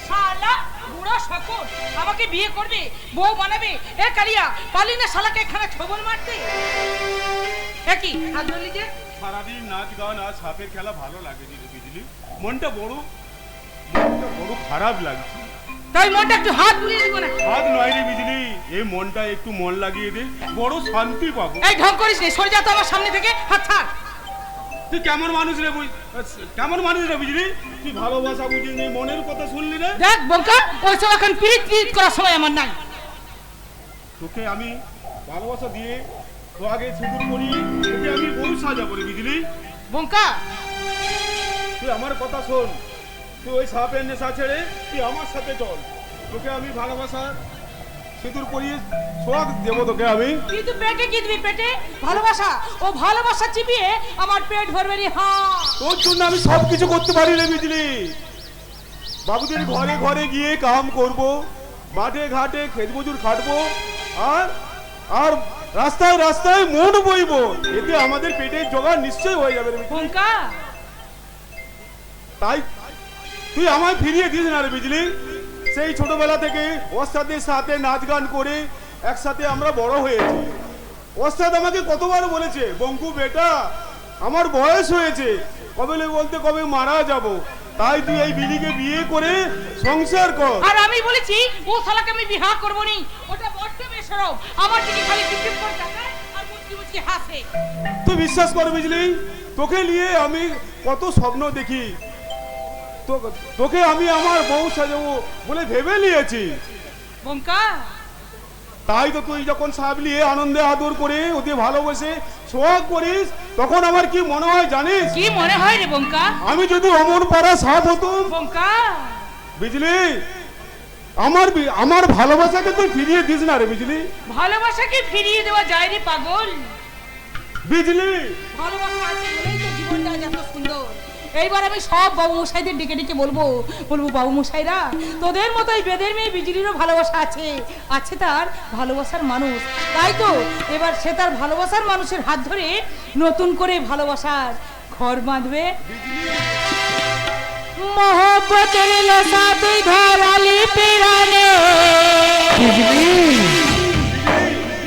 শালা বুড়ো শকুন আমাকে বিয়ে করবে, বউ বানাবে। এ কালিয়া পালি না শালাকে এখানে ঠোবল মারতে। একই হাত ধরলি যে? সারাদিন নাচ গান আর সাপের খেলা ভালো লাগে নি বুঝলি, মনটা বড় খারাপ লাগছে। তাই মনটা একটু হাত বুলিয়ে দিব না? হাত নয় রে বিজলি, এই মনটা একটু মন লাগিয়ে দে, বড় শান্তি পাবো। এই ঢং করিস নি, সরে যা তো আমার সামনে থেকে, হাত ছাড়। তুই কেমন মানুষ রে, কেমন মানুষ রে বিজলি? তুই ভালোবাসা বুঝিস নি, মনের কথা শুনলি রে? দেখ বঙ্কা, ওই সব এখন পিরিত করার সময় আমার নাই। তোকে আমি ভালোবাসা দিয়ে তো আগে সিঁদুর করিয়ে তোকে আমি বউ সাজাবো রে বিজলি। বঙ্কা তুই আমার কথা শোন, তুই ওই সাপের নেশা ছেড়ে তুই আমার সাথে চল, তোকে আমি ভালোবাসা সিঁদুর পরিয়ে সোহাগ দেবো তোকে আমি। কিন্তু পেটে কি দিবি? পেটে ভালোবাসা, ও ভালোবাসা চিবিয়ে আমার পেট ভরবে রে। হ্যাঁ তোর জন্য আমি সব কিছু করতে পারি রে বিজলি। বাবুদের ঘরে ঘরে গিয়ে কাম করব, মাঠে ঘাটে ক্ষেত মজুর খাটবো, আর আর রাস্তায় রাস্তায় মন বইবো, এতে আমাদের পেটের জোগাড় নিশ্চয় হয়ে যাবে রে বিজলি। বঙ্কা তাই তুই আমায় ফিরিয়ে দিস না রে বিজলি। সেই ছোটবেলা থেকে ওস্তাদের সাথে নাচ গান করে একসাথে আমরা বড় হয়েছি। ওস্তাদ আমাকে কতবার বলেছে, বঙ্কু বেটা আমার বয়স হয়েছে, কবে বলতে কবে মারা যাব, তাই তুই এই বিলিকে বিয়ে করে সংসার কর। আর আমি বলেছি ও শালাকে আমি বিবাহ করব নি, ওটা বড্ড বেশরম। আমার দিকে খালি টিপটিপ করে তাকায় আর মুচকি মুচকি হাসে। তুই বিশ্বাস কর বিজলি, তোকে নিয়ে আমি কত স্বপ্ন দেখি, তোকে আমি আমার বউ সাজাবো বলে ভেবে নিয়েছি। বঙ্কা তাই তো তুই যখন সাপ নিয়ে আনন্দে আদর করে ওদের ভালোবেসে সোহাগ করিস তখন আমার কি মনে হয় জানিস? কি মনে হয় রে বঙ্কা? আমি যদি অমর পাড়া সাপ হতুম, বঙ্কা বুঝলি? আমার ভালোবাসাকে তুই ফিরিয়ে দিস না রে, বুঝলি? ভালোবাসাকে ফিরিয়ে দেওয়া যায় রে পাগল। বুঝলি? ভালোবাসা আছে বলেই তো জীবনটা আজ এত সুন্দর। এইবার আমি সব বাবু মশাইদের ডেকে ডেকে বলবো বাবু মশাইরা, তোদের মতোই বেদের মেয়ে বিজলিরও ভালোবাসা আছে, আছে তার ভালোবাসার মানুষ। তাই তো এবার সে তার ভালোবাসার মানুষের হাত ধরে নতুন করে ভালোবাসার ঘর বাঁধবে। মোহব্বতের লসা তুই ধরালি পিরানে,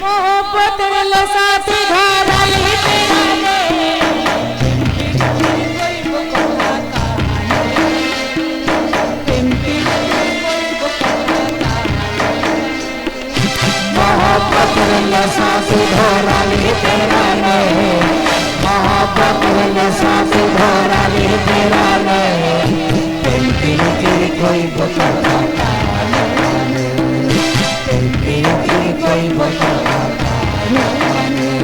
মোহব্বতের লসা তুই ধরালি পিরানে, मोहब्बत नशा से धराली तेरा ने, मोहब्बत नशा से धराली तेरा ने, दिल की कोई बताता नहीं, दिल की कोई बताता नहीं।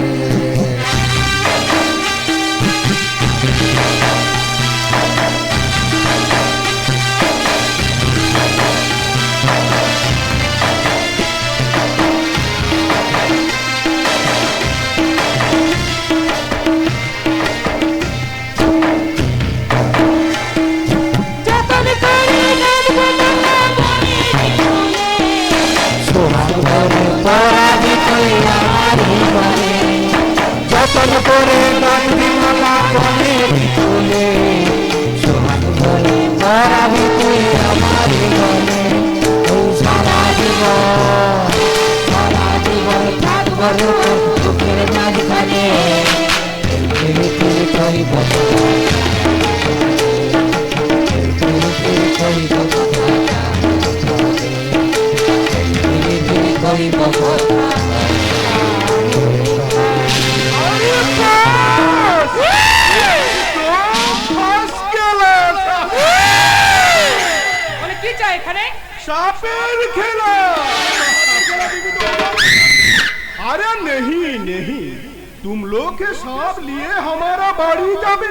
যতন করে গান্ধী মালা বনে তুলে, সোহাগ বলে পড়াবি তুই আমার বনে, তুই সারা জীবন থাকবো বুকের মাঝখানে, তুই কি চাই এখানে? सापेर खेला। अरे नहीं नहीं, तुम लोग के सांप लिए हमारा बाड़ी जाबे,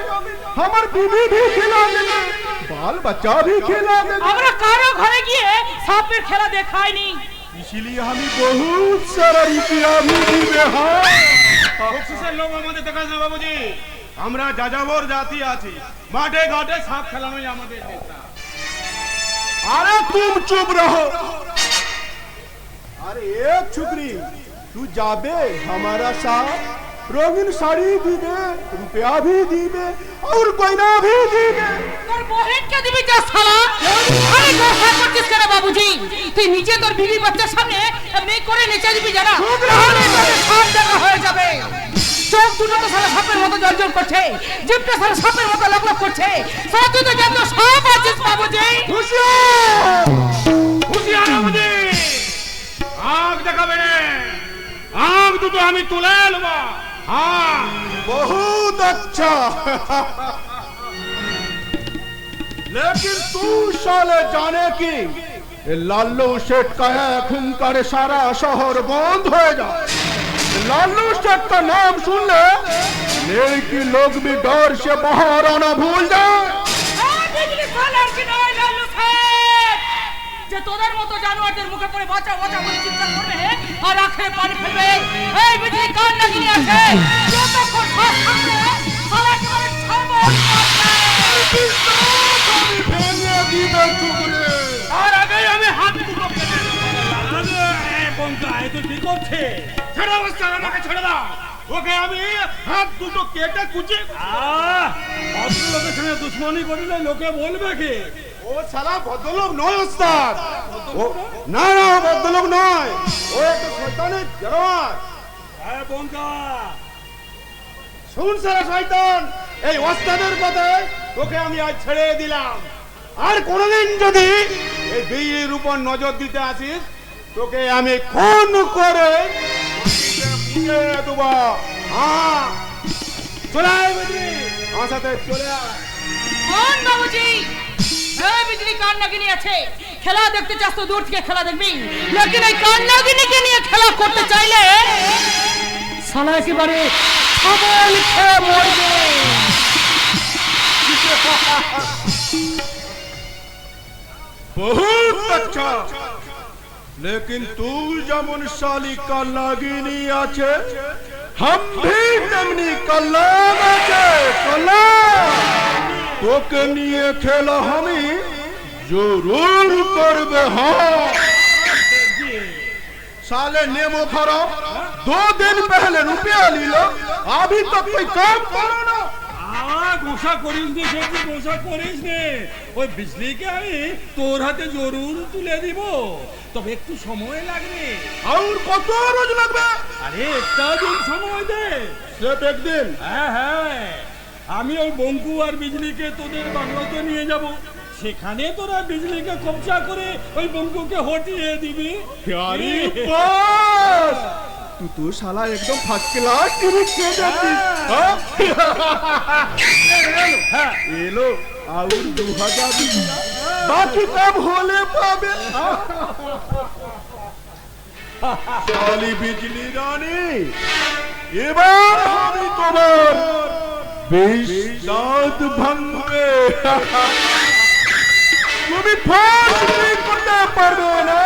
हमार बीवी भी खिला देंगे, बाल बच्चा भी खिला देंगे। আমরা কারো ঘরে গিয়ে সাপের খেলা দেখাইনি, इसीलिए हमें बहुत सारा रुपया भी दिए। हाँ বকশিসের লোক আমাদের দেখাস না বাবুজি, আমরা যাযাবর জাতি আছি, মাঠে ঘাটে সাপ খেলানোই আমাদের পেশা। अरे तुम चुप रहो। अरे एक छुकरी तू जाबे हमारा साथ, रंगीन साड़ी दीबे, रुपया भी दीबे और कोयना भी दीबे। তোর বহেনকে দিবি যা শালা। আরে গোসা করছিস কেন বাবুজি? তুই নিজে তোর বিবি বাচ্চার সামনে এমনি করে নেচে দিবি জানা, তাহলে তোর সব জায়গা হয়ে যাবে। চোখ দুটো তো শালা সাপের মতো জ্বলজ্বল করছে, জিভটা শালা সাপের মতো লকলক করছে, শালা তুই তো জানো সাপ আছিস বাবুজি। হুঁশিয়ার হুঁশিয়ার বাবুজি, आग देखाबे रे, आग दुটো আমি তুলে নেব। हाँ बहुत अच्छा। लेकिन तू साले जाने की लालू शेठ का है खूंखार सारा शहर बंद हो जाए, लालू शेठ का नाम सुन ले लड़की लोग भी डर से बाहर आना भूल जाए। বিজলি সালার কি নয় লালু সাহেব, যে তোদের মতো জানোয়ারদের মুখে পড়ে বাঁচা বাঁচা বলে চিৎকার করবে আর আখে পানি ফেলবে। এই বিজলি কান লাগিয়ে আছে, যতক্ষণ শ্বাস থাকবে সালা করে ছাড়বো। আর আগে আমি হাত দুটো কেটে কি করছে? ছেড়ে অবস্থা আমাকে ছেড়ে দাও, ওকে আমি হাত দুটো কেটে কুচি। ভদ্রলোকের সঙ্গে দুশ্মনী করিলে লোকে বলবে কি? ও শালা ভদ্রলোক নয় ওস্তাদ, না না ভদ্রলোক নয়, ও একটা শয়তানের জানোয়ার। শুন সারা শয়তান, এই ওস্তাদের কথায় তোকে আমি আজ ছেড়ে দিলাম, আর কোনোদিন যদি এই বিয়ের উপর নজর দিতে আসিস তোকে আমি খুন করে পুড়িয়ে দেবো। হ্যাঁ চলে আয় বুঝলি, আমার সাথে চলে আয়। কোন বাবুজি? এই বিজলি কান লাগিয়ে আছে, খেলা দেখতে চাস তো দূর থেকে খেলা দেখবি, লেকিন এই কান লাগিয়ে নিয়ে খেলা করতে চাইলে শালা একেবারে সবল খেয়ে মরবে। बहुत अच्छा लेकिन तू যেমন শালিকা লাগিনি আছে हम भी তেমনি কল্যাণ আছে কল্যাণ তোকে নিয়ে খেলা আমি জরুর করবে হ্যাঁ साले नेमो खराब 2 दिन पहले रुपया लीलो अभी तक कोई काम करो ना গোসা করিস নি সেটি গোসা করিস নে ওই বিজলিকে আমি তোর হাতে জরুর তুলে দিব তবে একটু সময় লাগবে और কত রোজ লাগবে আরে একটা দিন সময় দে सिर्फ एक दिन হ্যাঁ হ্যাঁ আমি ওই বঙ্কু আর বিজলিকে তোদের বাংলাতে নিয়ে যাব সেখানে তোরা বিজলিকে কবজা করে ওই বঙ্কুকে হটিয়ে দিবি प्यारी बस तू तो साला एकदम फर्स्ट क्लास टीवी के जाती हां ये लो और 2000 बाकी कब होले पाबे साली बिजली रानी এবার আমি তোমার 20 দাঁত ভাঙবে তুমি ফাঁসি করতে পারবে না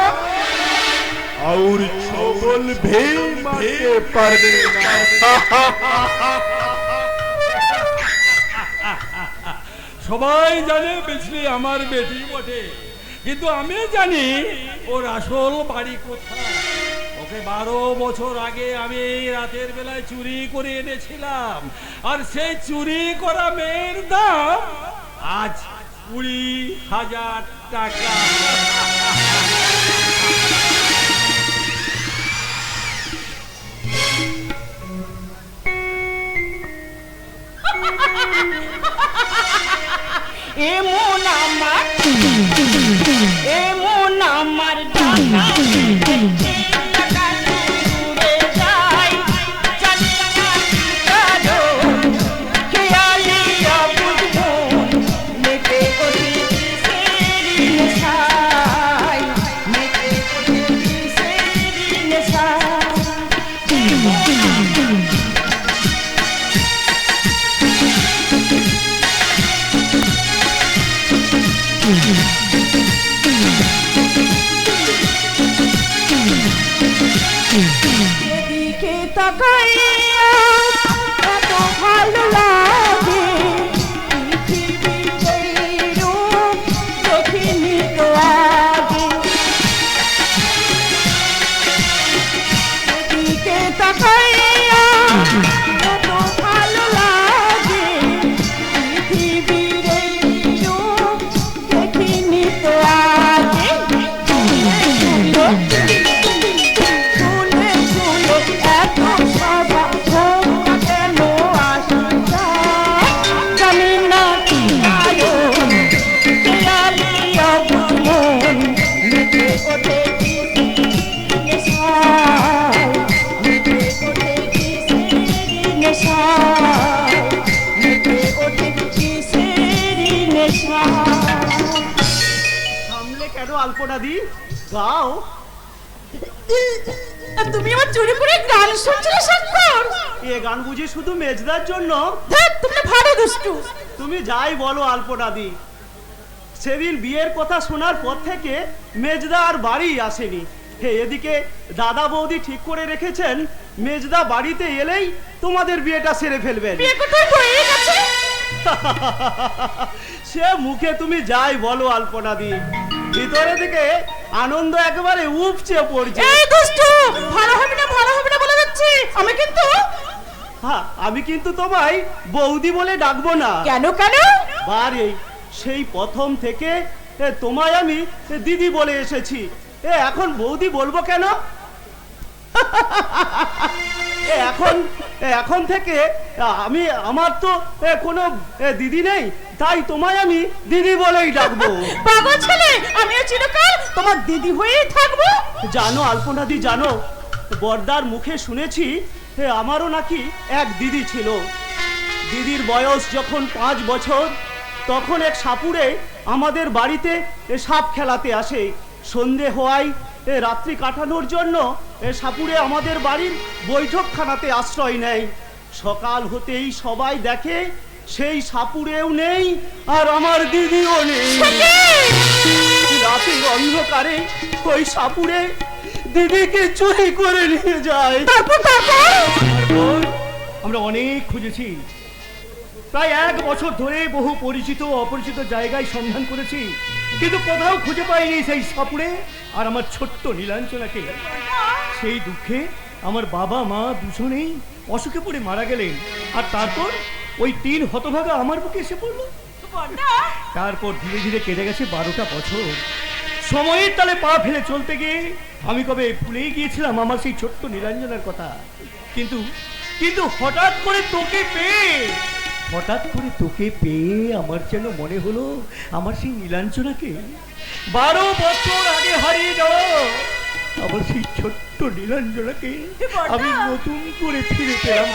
और छोबल भी मारते पारबे ना সবাই জানে বিজলি আমার বেটি বটে কিন্তু আমি জানি ওর আসল বাড়ি কোথায় ওকে 12 বছর আগে আমি রাতের বেলায় চুরি করে এনেছিলাম আর সেই চুরি করা মেয়ের দাম আজ 20,000 টাকা এমন আমার ডানা উড়ে যায় জানি না কি কারো খেয়ালিয়া বুঝবো মেতে ওঠে কিসেরি নেশায় মেতে ওঠে কিসেরি নেশায় এদিকে তাকাইয়া এত ভালো লাগে পৃথিবীতে রূপ দেখিনি তো আগে এদিকে তাকাইয়া এত ভালো লাগে পৃথিবীতে রূপ দেখিনি তো আগে সামলে কেন আলপনা দি গাও তুমি আমার চুরি করে গান শুনছিলে স্বাক্ষর এ গান বুঝি শুধু মেজদার জন্য তুমি ভালো দুষ্টু তুমি যাই বলো আলপনা দি সেদিন বিয়ের কথা শোনার পর থেকে মেজদা আর বাড়ি আসেনি হে এদিকে দাদা বৌদি ঠিক করে রেখেছেন মেজদা বাড়িতে এলেই তোমাদের বিয়েটা সেরে ফেলবেন বিয়ে কোথায় হয়ে গেছে সে মুখে তুমি যাই বলো আলপনা দি ভিতরে থেকে আনন্দ একেবারে উপচে পড়ছে এই দুষ্টু ভালো হবে না বলে যাচ্ছি আমি কিন্তু তোমায় বৌদি বলে ডাকবো না কেন বারে সেই প্রথম থেকে তোমায় আমি দিদি বলে এসেছি এখন বৌদি বলবো কেন এখন থেকে আমার তো কোনো দিদি নেই তাই তোমায় আমি দিদি বলেই ডাকবো পাগল ছেলে আমিও চিরকাল তোমার দিদি হয়েই থাকবো জানো আলপনাদি জানো বর্দার মুখে শুনেছি আমারও নাকি এক দিদি ছিল দিদির বয়স যখন 5 বছর তখন এক সাপুড়ে আমাদের বাড়িতে সাপ খেলাতে আসে সন্ধে হওয়ায় রাত্রি কাটানোর জন্য সাপুড়ে আমাদের বাড়ির বৈঠকখানাতে আশ্রয় নেয় সকাল হতেই সবাই দেখে সেই সাপুরেও নেই আর আমার দিদিও নেই। রাতের অন্ধকারে ওই সাপুরে দিদিকে চুরি করে নিয়ে যায়। তারপর আমরা অনেক খুঁজেছি, প্রায় 1 বছর ধরে বহু পরিচিত অপরিচিত জায়গায় সন্ধান করেছি, কিন্তু কোথাও খুঁজে পাইনি সেই সাপুরে আর আমার ছোট্ট নীলাঞ্জনাকে। সেই দুঃখে আমার বাবা মা দুজনেই অসুখে পড়ে মারা গেলেন, আর তারপর ওই 3 হতভাগা আমার বুকে এসে পড়লো। তারপর ধীরে ধীরে কেটে গেছে 12টা বছর। সময়ের তালে পা ফেলে চলতে গিয়ে আমি কবে ভুলেই গিয়েছিলাম আমার সেই ছোট্ট নীলাঞ্জনার কথা। কিন্তু কিন্তু হঠাৎ করে তোকে পেয়ে আমার যেন মনে হলো আমার সেই নীলাঞ্জনাকে 12 বছর আগে হারিয়ে যাওয়া আমার সেই ছোট্ট নীলাঞ্জনাকে আমি নতুন করে ফিরে পেলাম।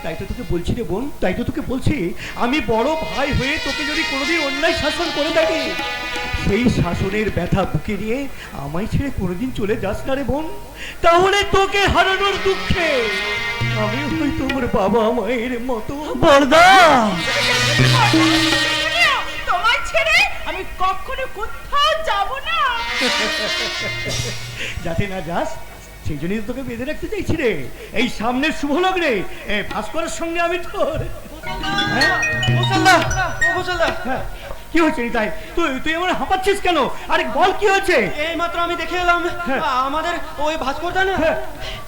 তাই তো তোকে বলছি রে বোন, তাই তো তোকে বলছি, আমি বড় ভাই হয়ে তোকে যদি কোনোদিন অন্যায় শাসন করে থাকি, সেই শাসনের ব্যথা বুকে নিয়ে আমায় ছেড়ে কোনোদিন চলে যাস না রে বোন। তাহলে তোকে হারানোর দুঃখে আমি হয়তো আমার বাবা মায়ের মতো। বড়দা, তোমায় ছেড়ে আমি কখনো কোথাও যাব না। যাতে না যাস সেই জন্যই তো তোকে বেঁধে রাখতে চাইছি রে। এই সামনের শুভ লগ্নে ভাস্করের সঙ্গে আমি তোর। হ্যাঁ, কি হয়েছে তাই তুই এমন হাঁপাচ্ছিস কেন? আরে বল কি হয়েছে? এই মাত্র আমি দেখে এলাম আমাদের ওই ভাস্কর দা না।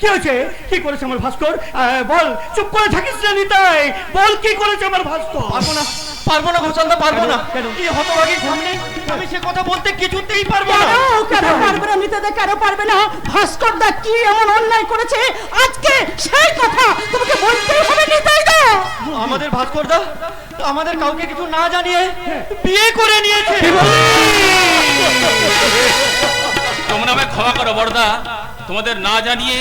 কি হয়েছে? কি করেছে আমার ভাস্কর? বল, চুপ করে থাকিস না নিতাই, বল কি করেছে আমার ভাস্কর? পারবো না ঘোষালদা, পারবো না। কেন? এই হতভাগীর সামনে আমি সে কথা বলতে কিছুতেই পারবো না। কেন পারবে না মিতাদা, কেন পারবে না? ভাস্কর দা কি এমন অন্যায় করেছে আজকে সেই কথা তোমাকে বলতেই হবে নিতাই দা। আমাদের ভাস্কর দা আমাদের কাউকে কিছু না জানিয়ে বিয়ে করে নিয়েছে। তোমরা আমায় ক্ষমা করো বড়দা, তোমাদের না জানিয়ে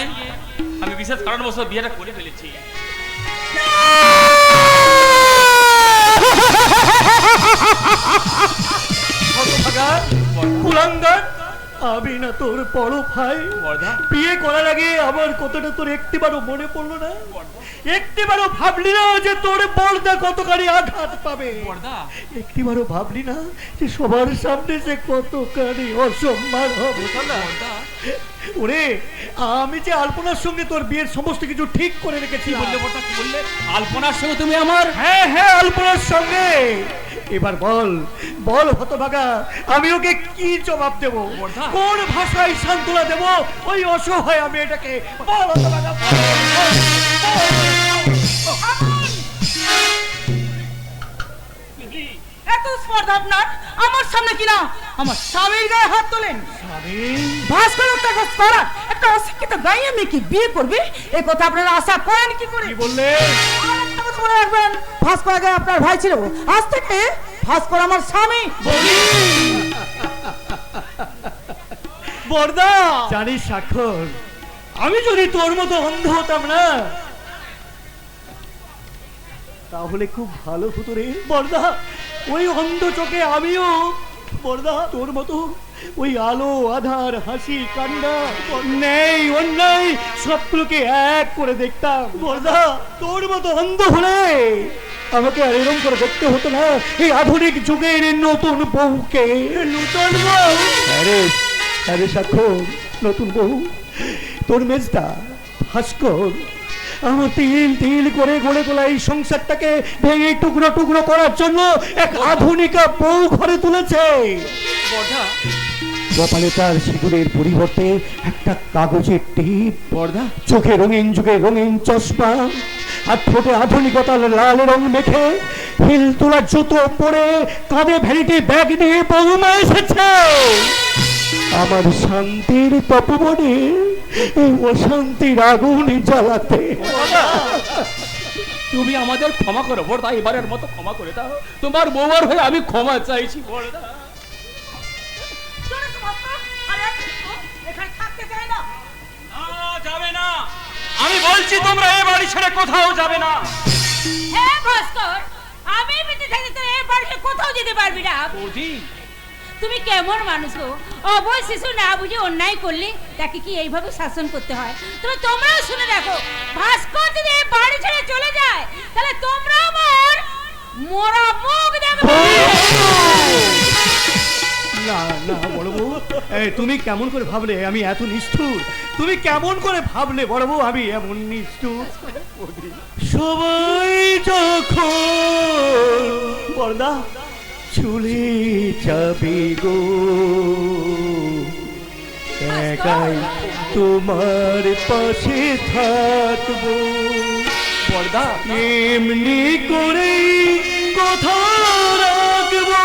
আমি বিশেষ কারণবশত বিয়েটা করে ফেলেছি। আমি না তোর বড় ভাই, বিয়ে করার আগে আমার কতটা তোর একটিবারও মনে পড়লো না? একটিবারও ভাবলি না যে তোর বড়দা কতখানি আঘাত পাবে? একটিবারও ভাবলি না যে সবার সামনে যে কতখানি অসম্মান হবে? ওরে, আমি যে আলপনার সঙ্গে তোর বিয়ের সমস্ত কিছু ঠিক করে রেখেছি। বললে আলপনার সঙ্গে তুমি আমার? হ্যাঁ, আলপনার সঙ্গে। এবার বল হতভাগা, আমি ওকে কি জবাব দেব? কোন ভাষায় সান্ত্বনা দেব ওই অসহায় আমি এটাকে? বল হতভাগা, এত স্পর্ধা আপনার আমার সামনে কিনা আমার স্বামীর গায়ে হাত তোলেন? ভাস্কর করা একটা অশিক্ষিত গাইয়ে মেয়েকে বিয়ে করবে এ কথা আপনারা আশা করেন কি করে? বললে মনে রাখবেন, ভাস্কর আগে আপনার ভাই ছিল, আজ থেকে ভাস্কর আমার স্বামী। বড়দা, জানিস স্বাক্ষর, আমি যদি তোর মতো অন্ধ হতাম না তাহলে খুব ভালো হতো রে বড়দা। ওই অন্ধ চোখে আমিও বড়দা তোর মতো ওই আলো আধার হাসি কান্না নেই অন্যায় সবগুলোকে এক করে দেখতাম। বড়দা, তোর মতো অন্ধ হলে আমাকে আর এরকম করে দেখতে হতো না এই আধুনিক যুগের নতুন বউকে। নতুন বউ? আরে স্বাক্ষর, নতুন বউ তোর মেজদা ভাস্কর আমার তিল করে গড়ে তোলা এই সংসারটাকে ভেঙে টুকরো টুকরো করার জন্য এক আধুনিকা বউ ঘরে তুলেছে। কপালে তার সিঁদুরের পরিবর্তে একটা কাগজের টিপ, চোখে রঙিন যুগে রঙিন চশমা, আর ঠোঁটে আধুনিকতার লাল রং মেখে হিল তোলা জুতো পরে কাঁধে ভ্যানিটি ব্যাগ নিয়ে বৌমা এসেছে আমার শান্তির তপবনে এই অশান্তির আগুন জ্বালাতে। তুমি আমাদের ক্ষমা করো বড়দা, এবারের মতো ক্ষমা করে দাও। তোমার বউয়ার হয়ে আমি ক্ষমা চাইছি বড়দা। যাবে না, আমি বলছি তোমরা এ বাড়ি ছেড়ে কোথাও যাবে না। হ্যাঁ ভাস্কর, আমি বেঁচে থাকতে এই বাড়িতে কোথাও যেতে পারবি না। বৌদি, তুমি কেমন মানুষ গো? অবয় শিশু না বুঝে অন্যায় করলে তাকে কি এইভাবে শাসন করতে হয়? তোমরাও শুনে দেখো, ভাস্কর যদি এই বাড়ি ছেড়ে চলে যায় তাহলে তোমরা আমার মরা মুখ দেখবে। না না বড় বউ, তুমি কেমন করে ভাবলে আমি এত নিষ্ঠুর? তুমি কেমন করে ভাবলে বড় বউ আমি এমন নিষ্ঠুর? সবাই যখন পর্দা চলে যাবে গো, একাই তোমার পাশে থাকবো। পর্দা এমনি করেই কথা রাখবো।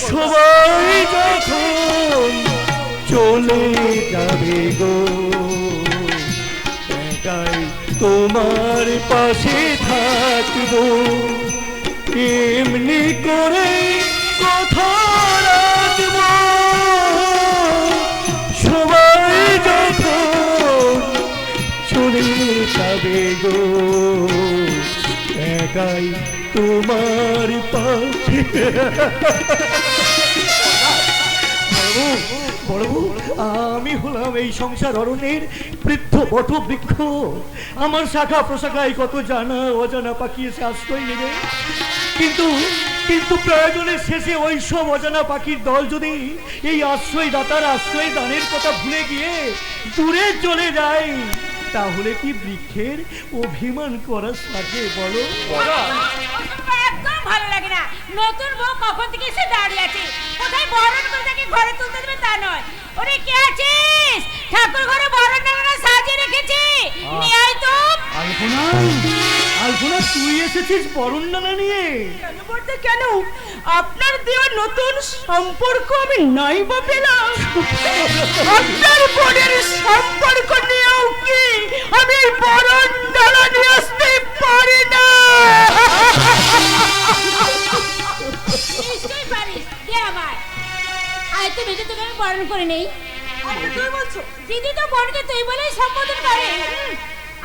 সবাই যখন চলে যাবে গো, একাই তোমার পাশে থাকবো। এমনি করে কথা রাখবো। সবাই যখন চলে যাবে গো, একাই তোমার পাশে। বড় বউ, আমি হলাম এই সংসার অরণ্যের বৃদ্ধ বট বৃক্ষ। আমার শাখা প্রশাখায় কত জানা অজানা পাখি এসে আশ্রয় নেবে, কিন্তু কিন্তু প্রয়োজনের শেষে ওই সব অজানা পাখির দল যদি এই আশ্রয় দাতার আশ্রয় দানের কথা ভুলে গিয়ে দূরে চলে যায়, তাহলে কি বৃক্ষের অভিমান করা সাথে বলো? একদম ভালো লাগে না। নতুন বউ কখন থেকে এসে দাঁড়িয়ে আছে, কোথায় বরণ করে তাকে ঘরে তুলতে দেবে তা নয়। ওরে কে আছিস? ঠাকুর ঘরে বরণ ডালা সাজিয়ে রেখেছি, নিয়ে আয় তো। আলপনা, আলপনা তুই এসেছিস বরণ ডালা নিয়ে? কেন বলতে কেন? আপনার দেওয়া নতুন সম্পর্ক আমি নাই বা পেলাম। আপনার বোনের সম্পর্ক নিয়েও কি আমি এই বরণ ডালা নিয়ে আসতে পারি না? নিশ্চয়ই পারিস, দে আমায়। আয় তো বেঁচে তোকে আমি বরণ করে নেই। তুই বলছো দিদি তো বোনকে তুই বলেই সম্বোধন করে।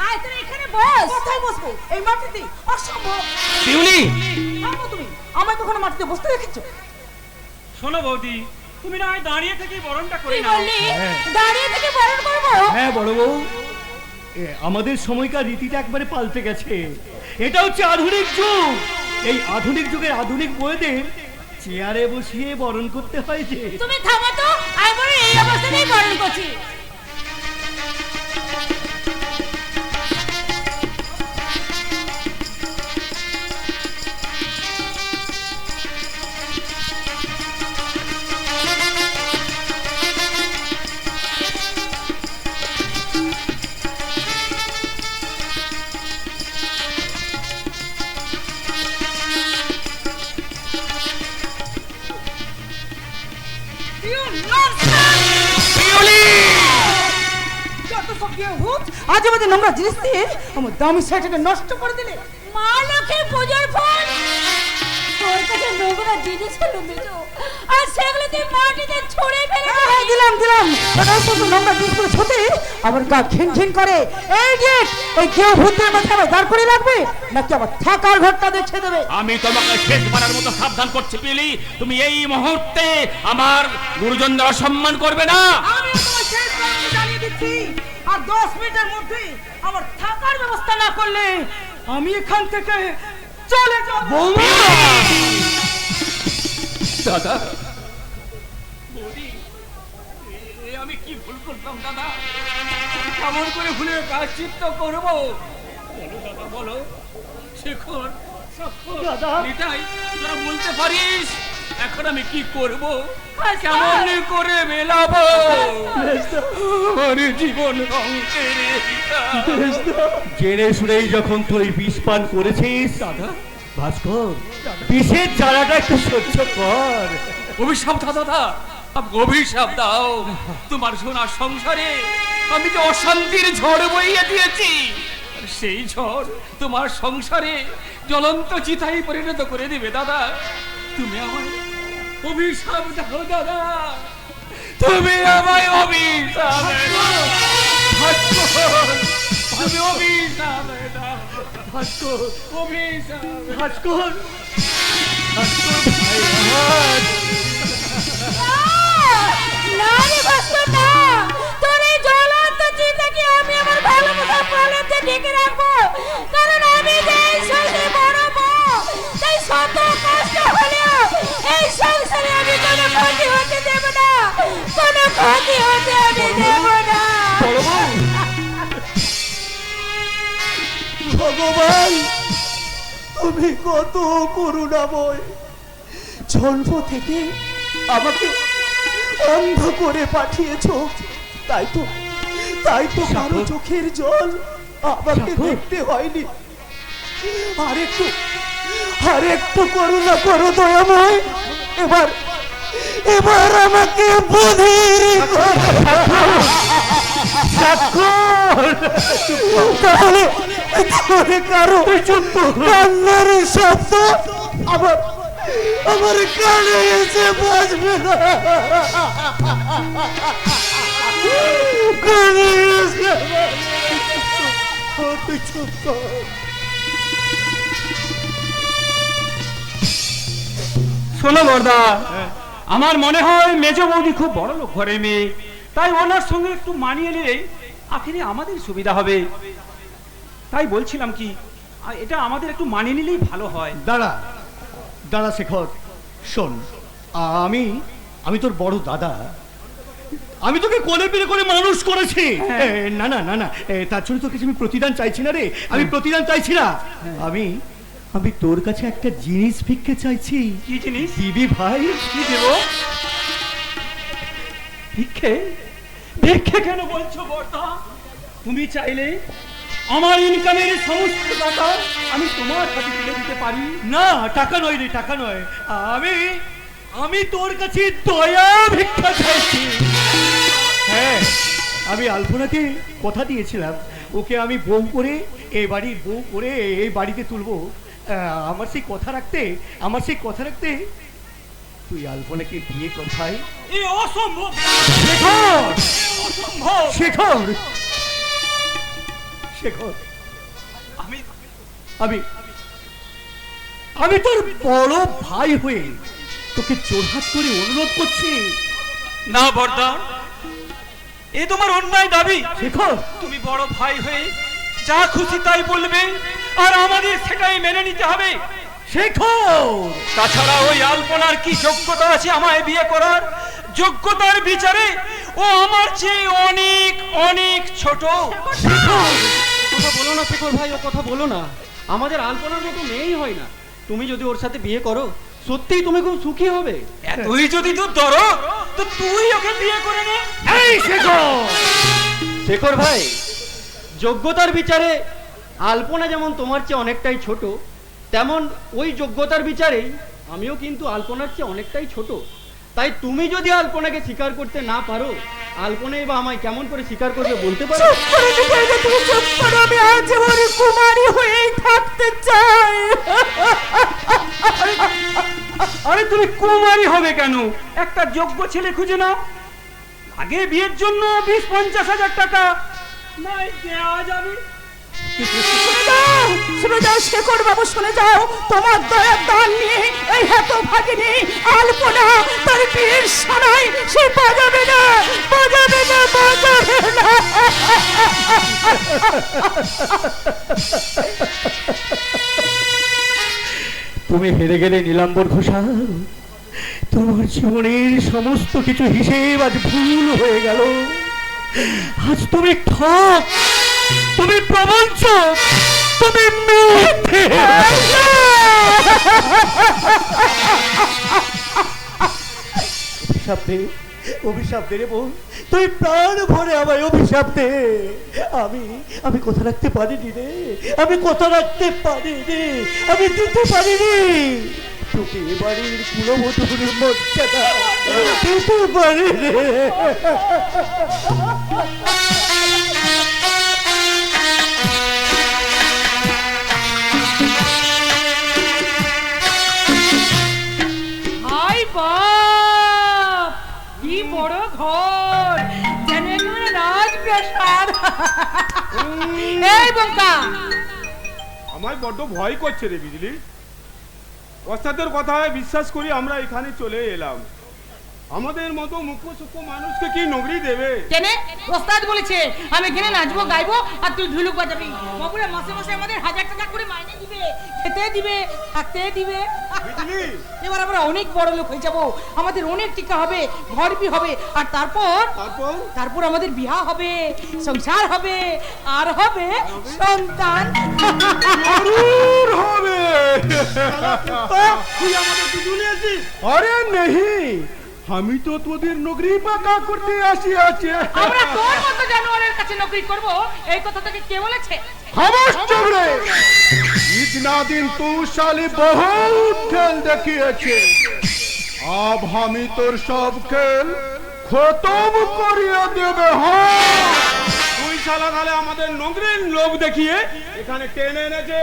আয় তোর এখানে বস। কোথায় বসবো? এই মাটিতে? অসম্ভব। শিউলি, থামো তুমি, আমায় কখনো মাটিতে বসতে দেখেছো? শোনো বৌদি, তুমি না হয় দাঁড়িয়ে থেকে বরণটা করে তুই নাও। বললি দাঁড়িয়ে থেকে বরণ করবো? হ্যাঁ বড় বউ, আমাদের সময়কার রীতিটা একবারে পাল্টে গেছে। এটা হচ্ছে আধুনিক যুগ। এই আধুনিক যুগের আধুনিক বউদের চেয়ারে বসিয়ে বরণ করতে হয় যে। তুমি থামো তো, আমি বলি এই অবস্থাতেই বরণ করছি। আজ আমাদের নোংরা জিনিস দিয়ে আমার দামি শাড়িটাকে নষ্ট করে দিলে। মা লক্ষ্মীর পুজোর ফল, তোর কাছে নোংরা জিনিস হলো মেজো, আর সেগুলো তুই মাটিতে ছুঁড়ে ফেলে হ্যাঁ দিলাম দিলাম, ওটা শুধু নোংরা জিনিসগুলো ছুঁতে আবার গা ঘিন ঘিন করে। এই যে এই কেউ ভূতের মাথায় আবার দাঁড় করে রাখবে নাকি আবার থাকার ঘরটা দেখে দেবে? আমি তোমাকে শেষবারের মতো সাবধান করছি পিলি, তুমি এই মুহূর্তে আমার গুরুজনদের অসম্মান করবে না। আমি তোমার শেষ কথা জানিয়ে দিচ্ছি, আর 10 মিনিটের মধ্যে আমার থাকার ব্যবস্থা না করলে আমি এখান থেকে চলে যাব। দাদা, বৌদি, আমি কি ভুল করলাম দাদা? কেমন করে ভুলে প্রায়শ্চিত্ত করবো? বলো দাদা, বলো। শেখর, দাদা, নিতাই, তোরা বলতে পারিস এখন আমি কি করব? কেমন করে মেলাবো আমার জীবন রঙের? জেনে শুনেই যখন তুই বিষ পান করেছিস দাদা, ভাস্কর বিষের জ্বালাটা একটু সহ্য কর। অভিশাপ দাও দাদা, অভিশাপ দাও। তোমার সোনার সংসারে আমি যে অশান্তির ঝড় বইয়ে দিয়েছি, আর সেই ঝড় তোমার সংসারে জ্বলন্ত চিতায় পরিণত করে দিবে দাদা। তুমি আমায় অভিশাপ দাও দাদা, তুমি আমায় অভিশাপ দাও। তুমি অভিশাপ দাও, ভাস্কর, অভিশাপ। ভাস্কর না রে ভাস্কর না, তোর এই জ্বলন্ত চিন্তাকে আমি আমার ভালোবাসা প্রলেপে ঢেকে রাখবো, কারণ আমি যে এই সংসারে বড় বউ, তাই শত কষ্ট হলেও এই সংসারে আমি কোনো ক্ষতি হতে দেব না, কোনো ক্ষতি হতে আমি দেব না। ভগবান, তুমি কত করুণাময়। জন্ম থেকে আমাকে অন্ধ করে পাঠিয়েছো, তাই তো কারো চোখের জল আমাকে দেখতে হয়নি। আরেকটু করুণা করো দয়াময়, এবার আমাকে বুঝিয়ে তাহলে কারো কান্নার শব্দ আমার কানে এসে বাজবে না, কানে এসে চুপ কর। শোনো বর্দা, আমার মনে হয় মেজ বৌদি খুব বড় লোক ঘরের মেয়ে, তাই ওনার সঙ্গে একটু মানিয়ে নিলে আখেরে আমাদের সুবিধা হবে। তাই বলছিলাম কি, এটা আমাদের একটু মানিয়ে নিলেই ভালো হয়। দাঁড়া শেখর, শোন, আমি তোর বড় দাদা, আমি তোকে কোলে পিলে করে মানুষ করেছি। না না না না, তার জন্য তোর কাছে আমি প্রতিদান চাইছি না রে, আমি প্রতিদান চাইছি না। আমি তোর কাছে একটা জিনিস ভিক্ষে চাইছি। কি জিনিস দিবি ভাই? কি দেব? ভিক্ষে? ভিক্ষে কেন বলছো বর্দা? তুমি চাইলে আমার ইনকামের সমস্ত টাকা আমি তোমার হাতে তুলে দিতে পারি। না, টাকা নয় রে, টাকা নয়, আমি তোর কাছে দয়া ভিক্ষা চাইছি। হ্যাঁ, আমি আলপনাকে কথা দিয়েছিলাম, ওকে আমি বউ করে এই বাড়ির বউ করে এই বাড়িতে তুলবো। আমার সেই কথা রাখতে তুই আলপনাকে বিয়ে কর ভাই। এই অসম্ভব শেখর, আমি তোর বড় ভাই হয়ে তোকে জোরহাত করে অনুরোধ করছি। না বর্দা, এ তোমার অন্যায় দাবি। শেখর, তুমি বড় ভাই হয়ে যা খুশি তাই বলবে, আর আমাদের সেটাই মেনে নিতে হবে। শেখর, তাছাড়া ওই আলপনার কি যোগ্যতা আছে আমায় বিয়ে করার? যোগ্যতার বিচারে ও আমার চেয়ে অনেক অনেক ছোট। কথা বলো না শেখর ভাই, ও কথা বলো না। আমাদের আলপনার মতো মেয়েই হয় না। তুমি যদি ওর সাথে বিয়ে করো, সত্যিই তুমি খুব সুখী হবে। তুই যদি তোর ধরো তো তুই ওকে বিয়ে করে নে। এই শেখর ভাই, যোগ্যতার বিচারে আলপনা যেমন তোমার চেয়ে অনেকটাই ছোট, তেমন ওই যোগ্যতার বিচারেই আমিও কিন্তু আলপনার চেয়ে অনেকটাই ছোট। তাই তুমি যদি আলপনাকে স্বীকার করতে না পারো, আলপনাই বা আমায় কেমন করে স্বীকার করবে বলতে পারো? আমি আজীবন কুমারী হয়েই থাকতে চাই। আরে তুমি কুমারী হবে কেন? একটা যোগ্য ছেলে খুঁজে নাও, আগে বিয়ের জন্য 20-50 হাজার টাকা নাই দেওয়া যাবে। শুনে যাও শেখর বাবু, শুনে যাও, তোমার দয়ার দান নিয়ে এই হাত ভাগিনী আলপনা তার বীর সানাই সে বাজাবে না। তুমি হেরে গেলে নীলাম্বর ঘোষাল, তোমার জীবনের সমস্ত কিছু হিসেব আজ ভুল হয়ে গেল। আজ তুমি ঠক, তুমি প্রবঞ্চক, তুমি মিথ্যে। অভিশাপ দে রে বোন, তুই প্রাণ ভরে আমায় অভিশাপ দে। আমি কথা রাখতে পারিনি রে, আমি কথা রাখতে পারিনি, আমি দিতে পারিনি তোকে এ বাড়ির কুলবধূর মর্যাদা দিতে পারিনি। হাই বাপ, কি বড় ঘর, যেন একেবারে রাজপ্রাসাদ। এই বোকা, আমার বড্ড ভয় করছে রে বিজলি। ওস্তাদের কথায় বিশ্বাস করি আমরা এখানে চলে এলাম। আমাদের মতো মুখ্য সূক্ষ্ম মানুষকে কি নগরী দেবে? কেনে ওস্তাদ বলেছে আমি এখানে নাচবো গাইবো আর তুই ঢুলুক বাজাবি। বাবুরা মাসে মাসে আমাদের 1000 টাকা করে মাইনে দিবে, খেতে দিবে, থাকতে দিবে। বুঝলি? এবার আমরা অনেক বড় লোক হয়ে যাব, আমাদের অনেক টিকা হবে, ঘরবি হবে, আর তারপর তারপর আমাদের বিয়া হবে, সংসার হবে, আর হবে সন্তান। জরুর হবে। তুই আমাদের বিজুলি আছিস? আরে নেই, আমি তো তোদের নগরী পাকা করতে আসি আছে। আমরা তোর মতো জানোয়ারের কাছে নকরি করব, এই কথা তোকে কে বলেছে? খামোশ চুপ রে। इतना दिन तू साली बहुत खेल দেখিয়েছে, अब আমি তোর সব খেল খতম করিয়ে দেবে। হ্যাঁ, তুই শালা তাহলে আমাদের নগরীর লোক দেখিয়ে এখানে টেনে এনেছে।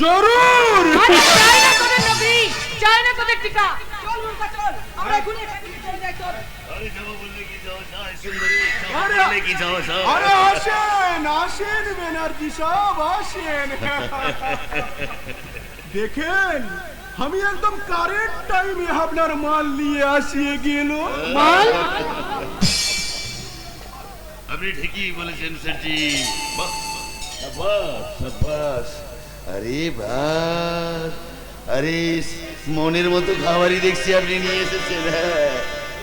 জরুর। আরে চাই না তোদের নকরি, চাই না তোদের টিকা। চল মুরকা চল, আমরা এখনই এখান থেকে চলে যাই। চল। আরে আসেন আসেন ব্যানার্জি সাহেব আসেন। দেখেন আমি একদম কারেক্ট টাইমে আপনার মাল নিয়ে আসিয়ে গেল। মাল আপনি ঠিকই বলেছেন স্যারজি। বাহ, শাবাশ, শাবাশ। আরে বাস, আরে মনের মতো খাবারই দেখছি আপনি নিয়ে এসেছেন।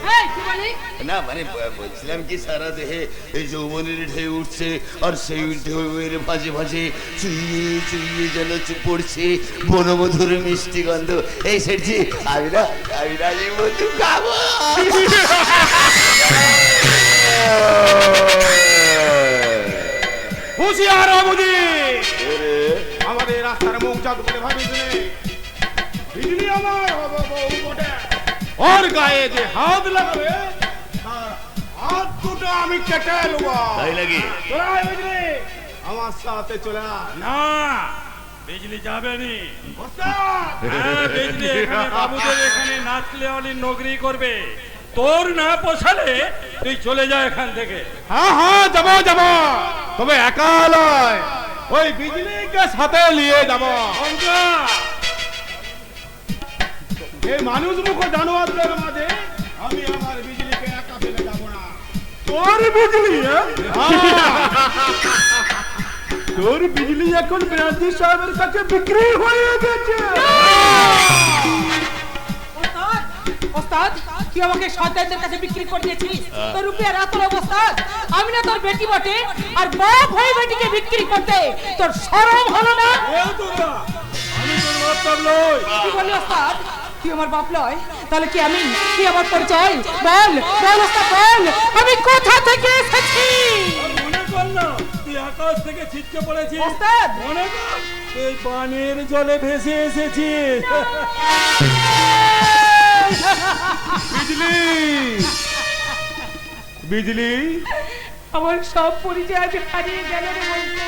হ্যাঁ, এই কি বলি? না মানে বলছিলাম কি সারা দেহে এই যৌবনের ঢেউ উঠছে, আর সেই ঢেউয়ের ভাজে ভাজে চুইয়ে চুইয়ে যেন পড়ছে বনমধুর মিষ্টি গন্ধ। এই সেটজি আমি না এই মধু খাবো। হুঁশিয়ার বাবুজি, আমাদের রাস্তার মুখ জাদু করে ভাবিস নে। বিজলি আমার হবে বউ বটে, ওর গায়ে যে হাত লাগাবে তার হাত দুটো আমি কেটে নেবো। তাই নাকি? চলে আয় বিজলি, আমার সাথে চলে আয়। না, বিজলি যাবে নি। ওস্তাদ! বিজলি এখানে বাবুদের এখানে নাচলে অনেক নগরি করবে। তোর না পোষালে তুই চলে যা এখান থেকে। হ্যাঁ হ্যাঁ যাবো যাবো, তবে একা নয়, ওই বিজলিকে সাথে নিয়ে যাবো। এই মানুষ মুখ জানোয়ারদের মাঝে আমি আমার বিজলিকে একা ফেলে যাবো না। তোর বিজলি? তোর বিজলি এখন ব্যানার্জি সাহেবের কাছে বিক্রি হয়ে গেছে। ওস্তাদ, ওস্তাদ তুই আমাকে সন্তানদের কাছে বিক্রি করে দিয়েছিস। তোর রূপে রাতর অবস্থা, আমি না তোর বেটি বটে, আর বাপ হয়ে বেটিকে বিক্রি করতে তোর শরম হলো না? আমি তোর বাপ নই। কি বলি ওস্তাদ? তুই আমার বাপ নয়, তাহলে কি আমি? কি আমার পরিচয়? বল বল ওস্তাদ বল, আমি কোথা থেকে এসেছি? মনে কর না তুই আকাশ থেকে ছিটকে পড়েছিস। ওস্তাদ মনে কর এই পানির জলে ভেসে এসেছিস। বিজলি, বিজলি, আমার সব পরিচয় আজ হারিয়ে গেল রে বন্ধু।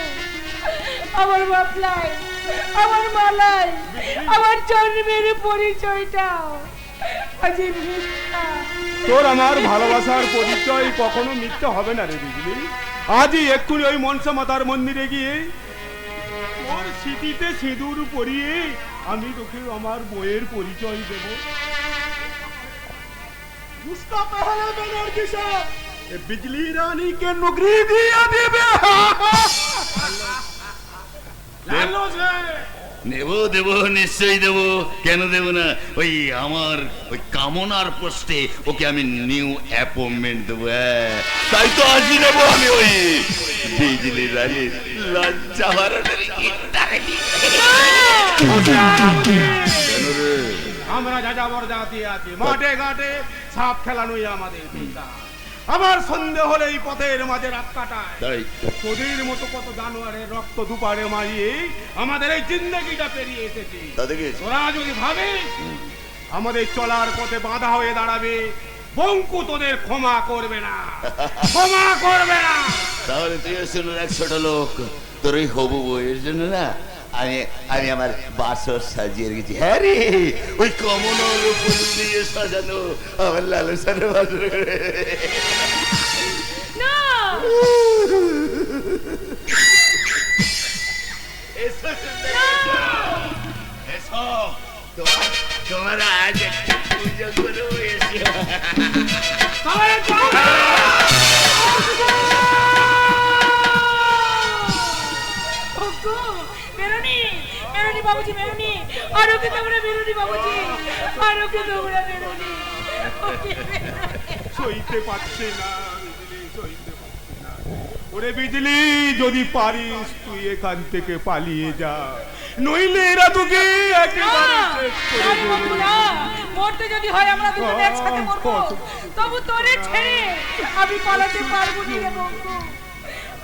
আমার বাপলাই, আমার মালাই, আমার জন্মের পরিচয়টা আজ মিথ্যা। তোর আমার ভালোবাসার পরিচয় কখনো মিথ্যা হবে না রে বিজলি। আজই এক্ষুনি ওই মনসা মাতার মন্দিরে গিয়ে তোর স্মৃতিতে সিঁদুর পরিয়ে আমি তোকে আমার বইয়ের পরিচয় দেব। उसका पहला बनर्जी साहब ये बिजली रानी के नौकरी दिया देवे। लालो से নেব দেব, নিশ্চয়ই দেব, কেন দেব না? ওই আমার ওই কামনার পোস্টে ওকে আমি নিউ অ্যাপয়েন্টমেন্ট দেবো। তাই তো আজই নেবো আমি ওই বিজলি রানীর লজ্জা হারানোর ইন্টারভিউ। কেন রে? আমরা যা যাবর জাতি আছি, মাঠে ঘাটে সাপ খেলানোই আমাদের চিন্তা। আবার সন্ধে হলে এই পথের মাঝে রাত কাটায়। তাই তোদের মতো কত জানোয়ারের রক্ত দুপারে মারিয়ে আমাদের এই জিন্দগিটা পেরিয়ে এসেছি। তাদেরকে তোরা যদি ভাবিস আমাদের চলার পথে বাধা হয়ে দাঁড়াবে, বঙ্কু তোদের ক্ষমা করবে না, ক্ষমা করবে না। তাহলে তুই শুনুন, 100টা লোক তোর ওই হবু বইয়ের জন্য না আমি আমি আমার বাসর সাজিয়ে রেখেছি। হ্যাঁ রে, ওই কমল ফুল দিয়ে সাজানো আমার লালসার বাসর। না এসো তোমার আজ একটা পুজো করবো, এসো। মেরুনি মেরুনি বাবুজি মেরুনি আরো কি তোমরা মেরুনি বাবুজি আরো কি তোমরা মেরুনি সইতে পারছে না বিজলি, সইতে পারছে না। ওরে বিজলি, যদি পারিস তুই এখান থেকে পালিয়ে যা, নইলে এরা তোকে একেবারে শেষ করে দেবে। মরতে যদি হয় আমরা দুজন একসাথে মরবো, তবু তোরে ছেড়ে আমি পালাতে পারবো না রে বঙ্কু,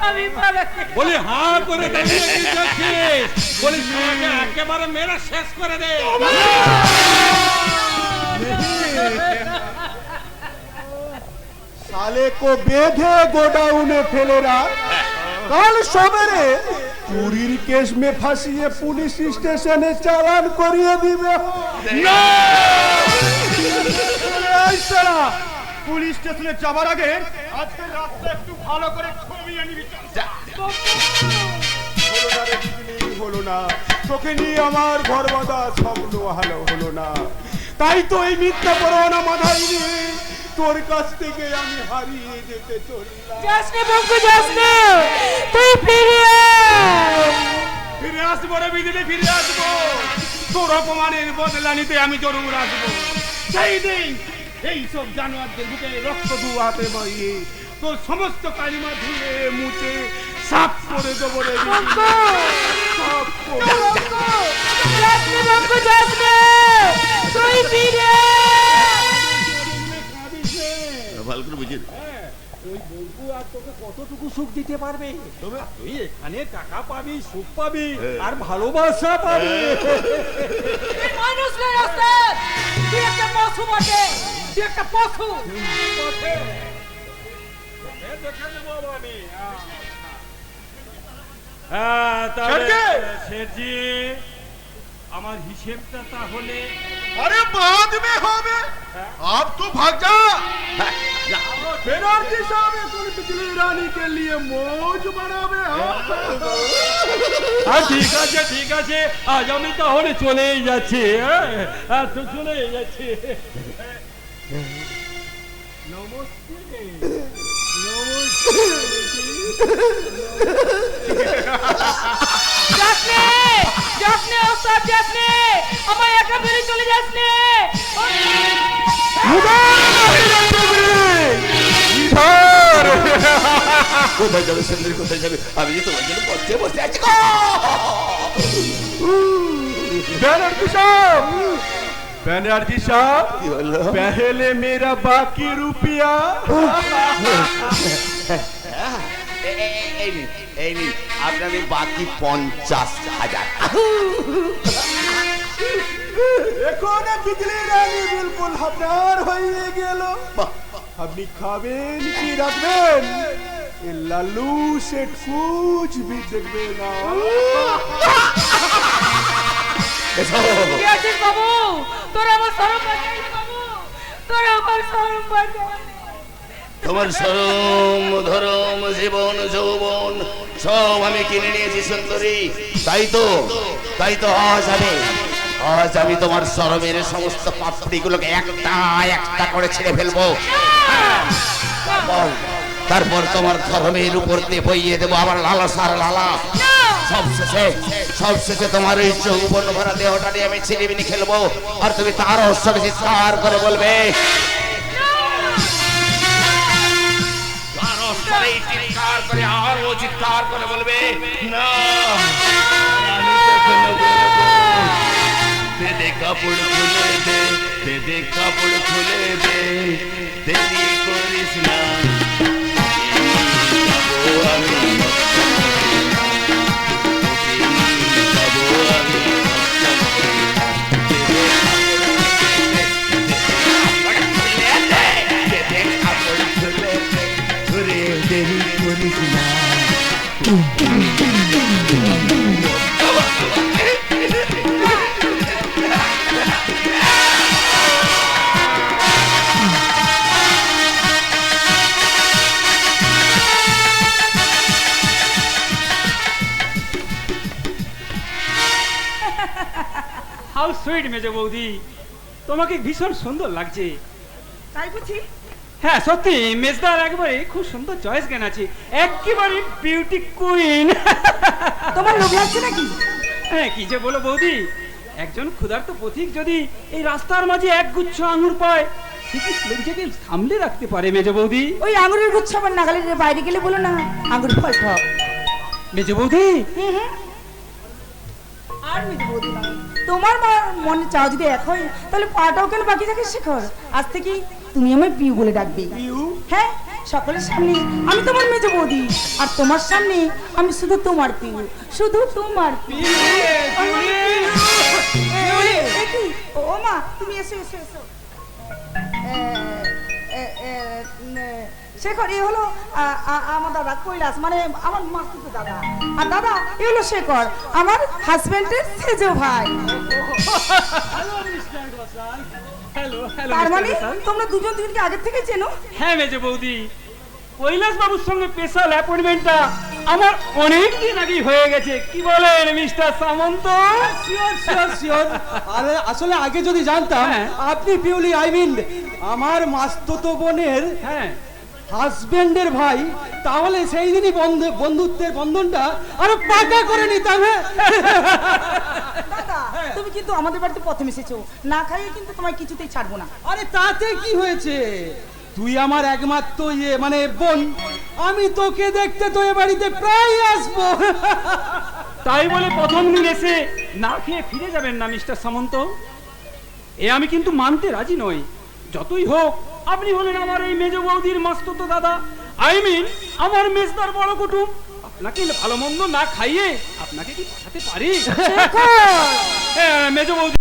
আমি পালাতে। বলি হাঁ করে দাঁড়িয়ে কি করছিস? বলি আমাকে একেবারে মেরে শেষ করে দে। साले को बेधे गोडाउने फेले राख, कल सवेरे चोरीर केस में फांसिए पुलिस स्टेशने चालान करिए दिबे। পুলিশ স্টেশনে যাবার আগে আজকে রাতটা একটু ভালো করে ঘুমিয়ে নিবি। হলো না, তোকে নিয়ে আমার ঘর বাঁধা স্বপ্ন ভালো হলো না, তাই তো এই মিথ্যা পরোয়ানা মাথায় নিয়ে তোর কাছ থেকে আমি হারিয়ে যেতে চললাম। যাস না বঙ্কু, যাস না, তুই ফিরে আয়। ফিরে আসবো রে বিজলি, ফিরে আসবো। তোর অপমানের বদলা নিতে আমি জরুর আসবো। সেই দিন এইসব জানোয়ারদের বুকে রক্ত দুয়াতে বইয়ে তোর সমস্ত কালিমা ধুয়ে মুছে সাফ করে দেবো রে বঙ্কু, সাফ করে। বঙ্কু, যাস না বঙ্কু, যাস না, তুই ফিরে আয়। ভালো করে বুঝি ওই বঙ্কু আর তোকে কতটুকু সুখ দিতে পারবে? তুই এখানে টাকা পাবি, সুখ পাবি, আর ভালোবাসা পাবি। তুই মানুষ নয় ওস্তাদ, তুই একটা পশু বটে, তুই একটা পশু। দেখে নেবো আমি। হ্যাঁ, তাহলে শেঠজি আমার হিসেবটা তাহলে। अरे बाद में होवे, आप तो भाग जा। बेनर्जी साहब तुम बिजली रानी के लिए मौज बनावे। ঠিক আছে, ঠিক আছে, আজ আমি তাহলে চলেই যাচ্ছি। হ্যাঁ, তো চলেই যাচ্ছি। নমস্তে। যাস নে, যাস নে ওস্তাদ, যাস নে, আমায় একা ফেলে চলে যাস নে। কোথায় যাবে সুন্দরী, কোথায় যাবে? আমি যে তোমার জন্য পথে বসে আছি। बनर्जी साहब, बनर्जी साहब, কি বললো? पहले मेरा बाकी रुपया। এই নিন, এই নিন আপনাদের বাকি 50,000। এখন বিজলি রানী বিলকুল আপনার হয়ে গেল। আপনি খাবেন কি রাখবেন? এ লালু সেট কুছ ভি দেখবে না। কি আছিস বাবু? তোর আমার শরম বাঁচাই বাবু, তোর আমার শরম বাঁচাই। তোমার শরম, ধরম, জীবন, যৌবন সব আমি কিনে নিয়েছি সুন্দরী। তাই তো আজ আমি তোমার শরমের সমস্ত পাপড়িগুলোকে একটা একটা করে ছেড়ে ফেলবো। তারপর তোমার ধর্মের উপর দিয়ে বইয়ে দেবো আমার লালসার লালা। সবশেষে তোমার এই যৌবন ভরা দেহটা নিয়ে আমি ছিনিমিনি খেলবো, আর তুমি তার অশ্বকে চিৎকার করে বলবে, চিৎকার করে আরো চিৎকার করে বলবে, না দে কাপড় খুলে দে, দে কাপড় খুলে দে, দেরি করিস না। দেরি করিস না। হাউ সুইট মেজো বৌদি, তোমাকে ভীষণ সুন্দর লাগছে। তাই বুঝি? হ্যাঁ সত্যি মেজদার একবারে খুব সুন্দর চয়েস জ্ঞান আছে, একেবারে বিউটি কুইন। তোমার লোভ লাগছে নাকি? হ্যাঁ কি যে বলো বৌদি, একজন ক্ষুধার্ত পথিক যদি এই রাস্তার মাঝে একগুচ্ছ আঙুর পায়, সে কি লোকটাকে সামলে রাখতে পারে মেজো বৌদি? ওই আঙুরের গুচ্ছ আমার নাগালের বাইরে গেলে বলো না আঙুর ফল খাও। মেজো বৌদি আর মেজে বৌদি নয়, তোমার মনে চাও যদি এক হয় তাহলে পাটাও কেন বাকি থাকে শেখর। আজ থেকে তুমি আমায় পিউ বলে ডাকবে। হ্যাঁ, সকলের সামনে আমি তোমার মেজে বৌদি, আর তোমার সামনে আমি শুধু তোমার পিউ, শুধু তোমার পিউ। ও মা, তুমি এসো এসো এসো। শেখর, এ হলো আমার দাদা কৈলাস, মানে আমার মাসুতো দাদা। আর দাদা এ হলো শেখর, আমার হাজবেন্ডের সেজো ভাই। তার মানে তোমরা দুজন দুজনকে আগের থেকে চেনো? হ্যাঁ মেজো বৌদি, কৈলাস বাবুর সঙ্গে স্পেশাল অ্যাপয়েন্টমেন্টটা আমার অনেক দিন আগেই হয়ে গেছে। কি বলেন মিস্টার সামন্ত? শিওর। আরে আসলে আগে যদি জানতাম আপনি পিউলি আই মিন আমার মাস্তুতো বোনের হ্যাঁ হাজবেন্ডের ভাই, তাহলে সেই দিনই বন্ধুত্বের বন্ধনটা আরো পাকা করে নিতাম। দাদা তুমি কিন্তু আমাদের বাড়িতে প্রথম এসেছো, না খাইয়ে কিন্তু তোমায় কিছুতেই ছাড়বো না। আরে তাতে কি হয়েছে, তুই আমার একমাত্র মানে বোন, আমি তোকে দেখতে তো এ বাড়িতে প্রায় আসবো। তাই বলে প্রথম দিন এসে না খেয়ে ফিরে যাবেন না মিস্টার সামন্ত, এ আমি কিন্তু মানতে রাজি নই। যতই হোক আপনি হলেন আমার এই মেজো বৌদির মাস্তুতো দাদা, আই মিন আমার মেজদার বড় কুটুম। আপনাকে ভালো মন্দ না খাইয়ে আপনাকে কি পাঠাতে পারি? মেজো বৌদি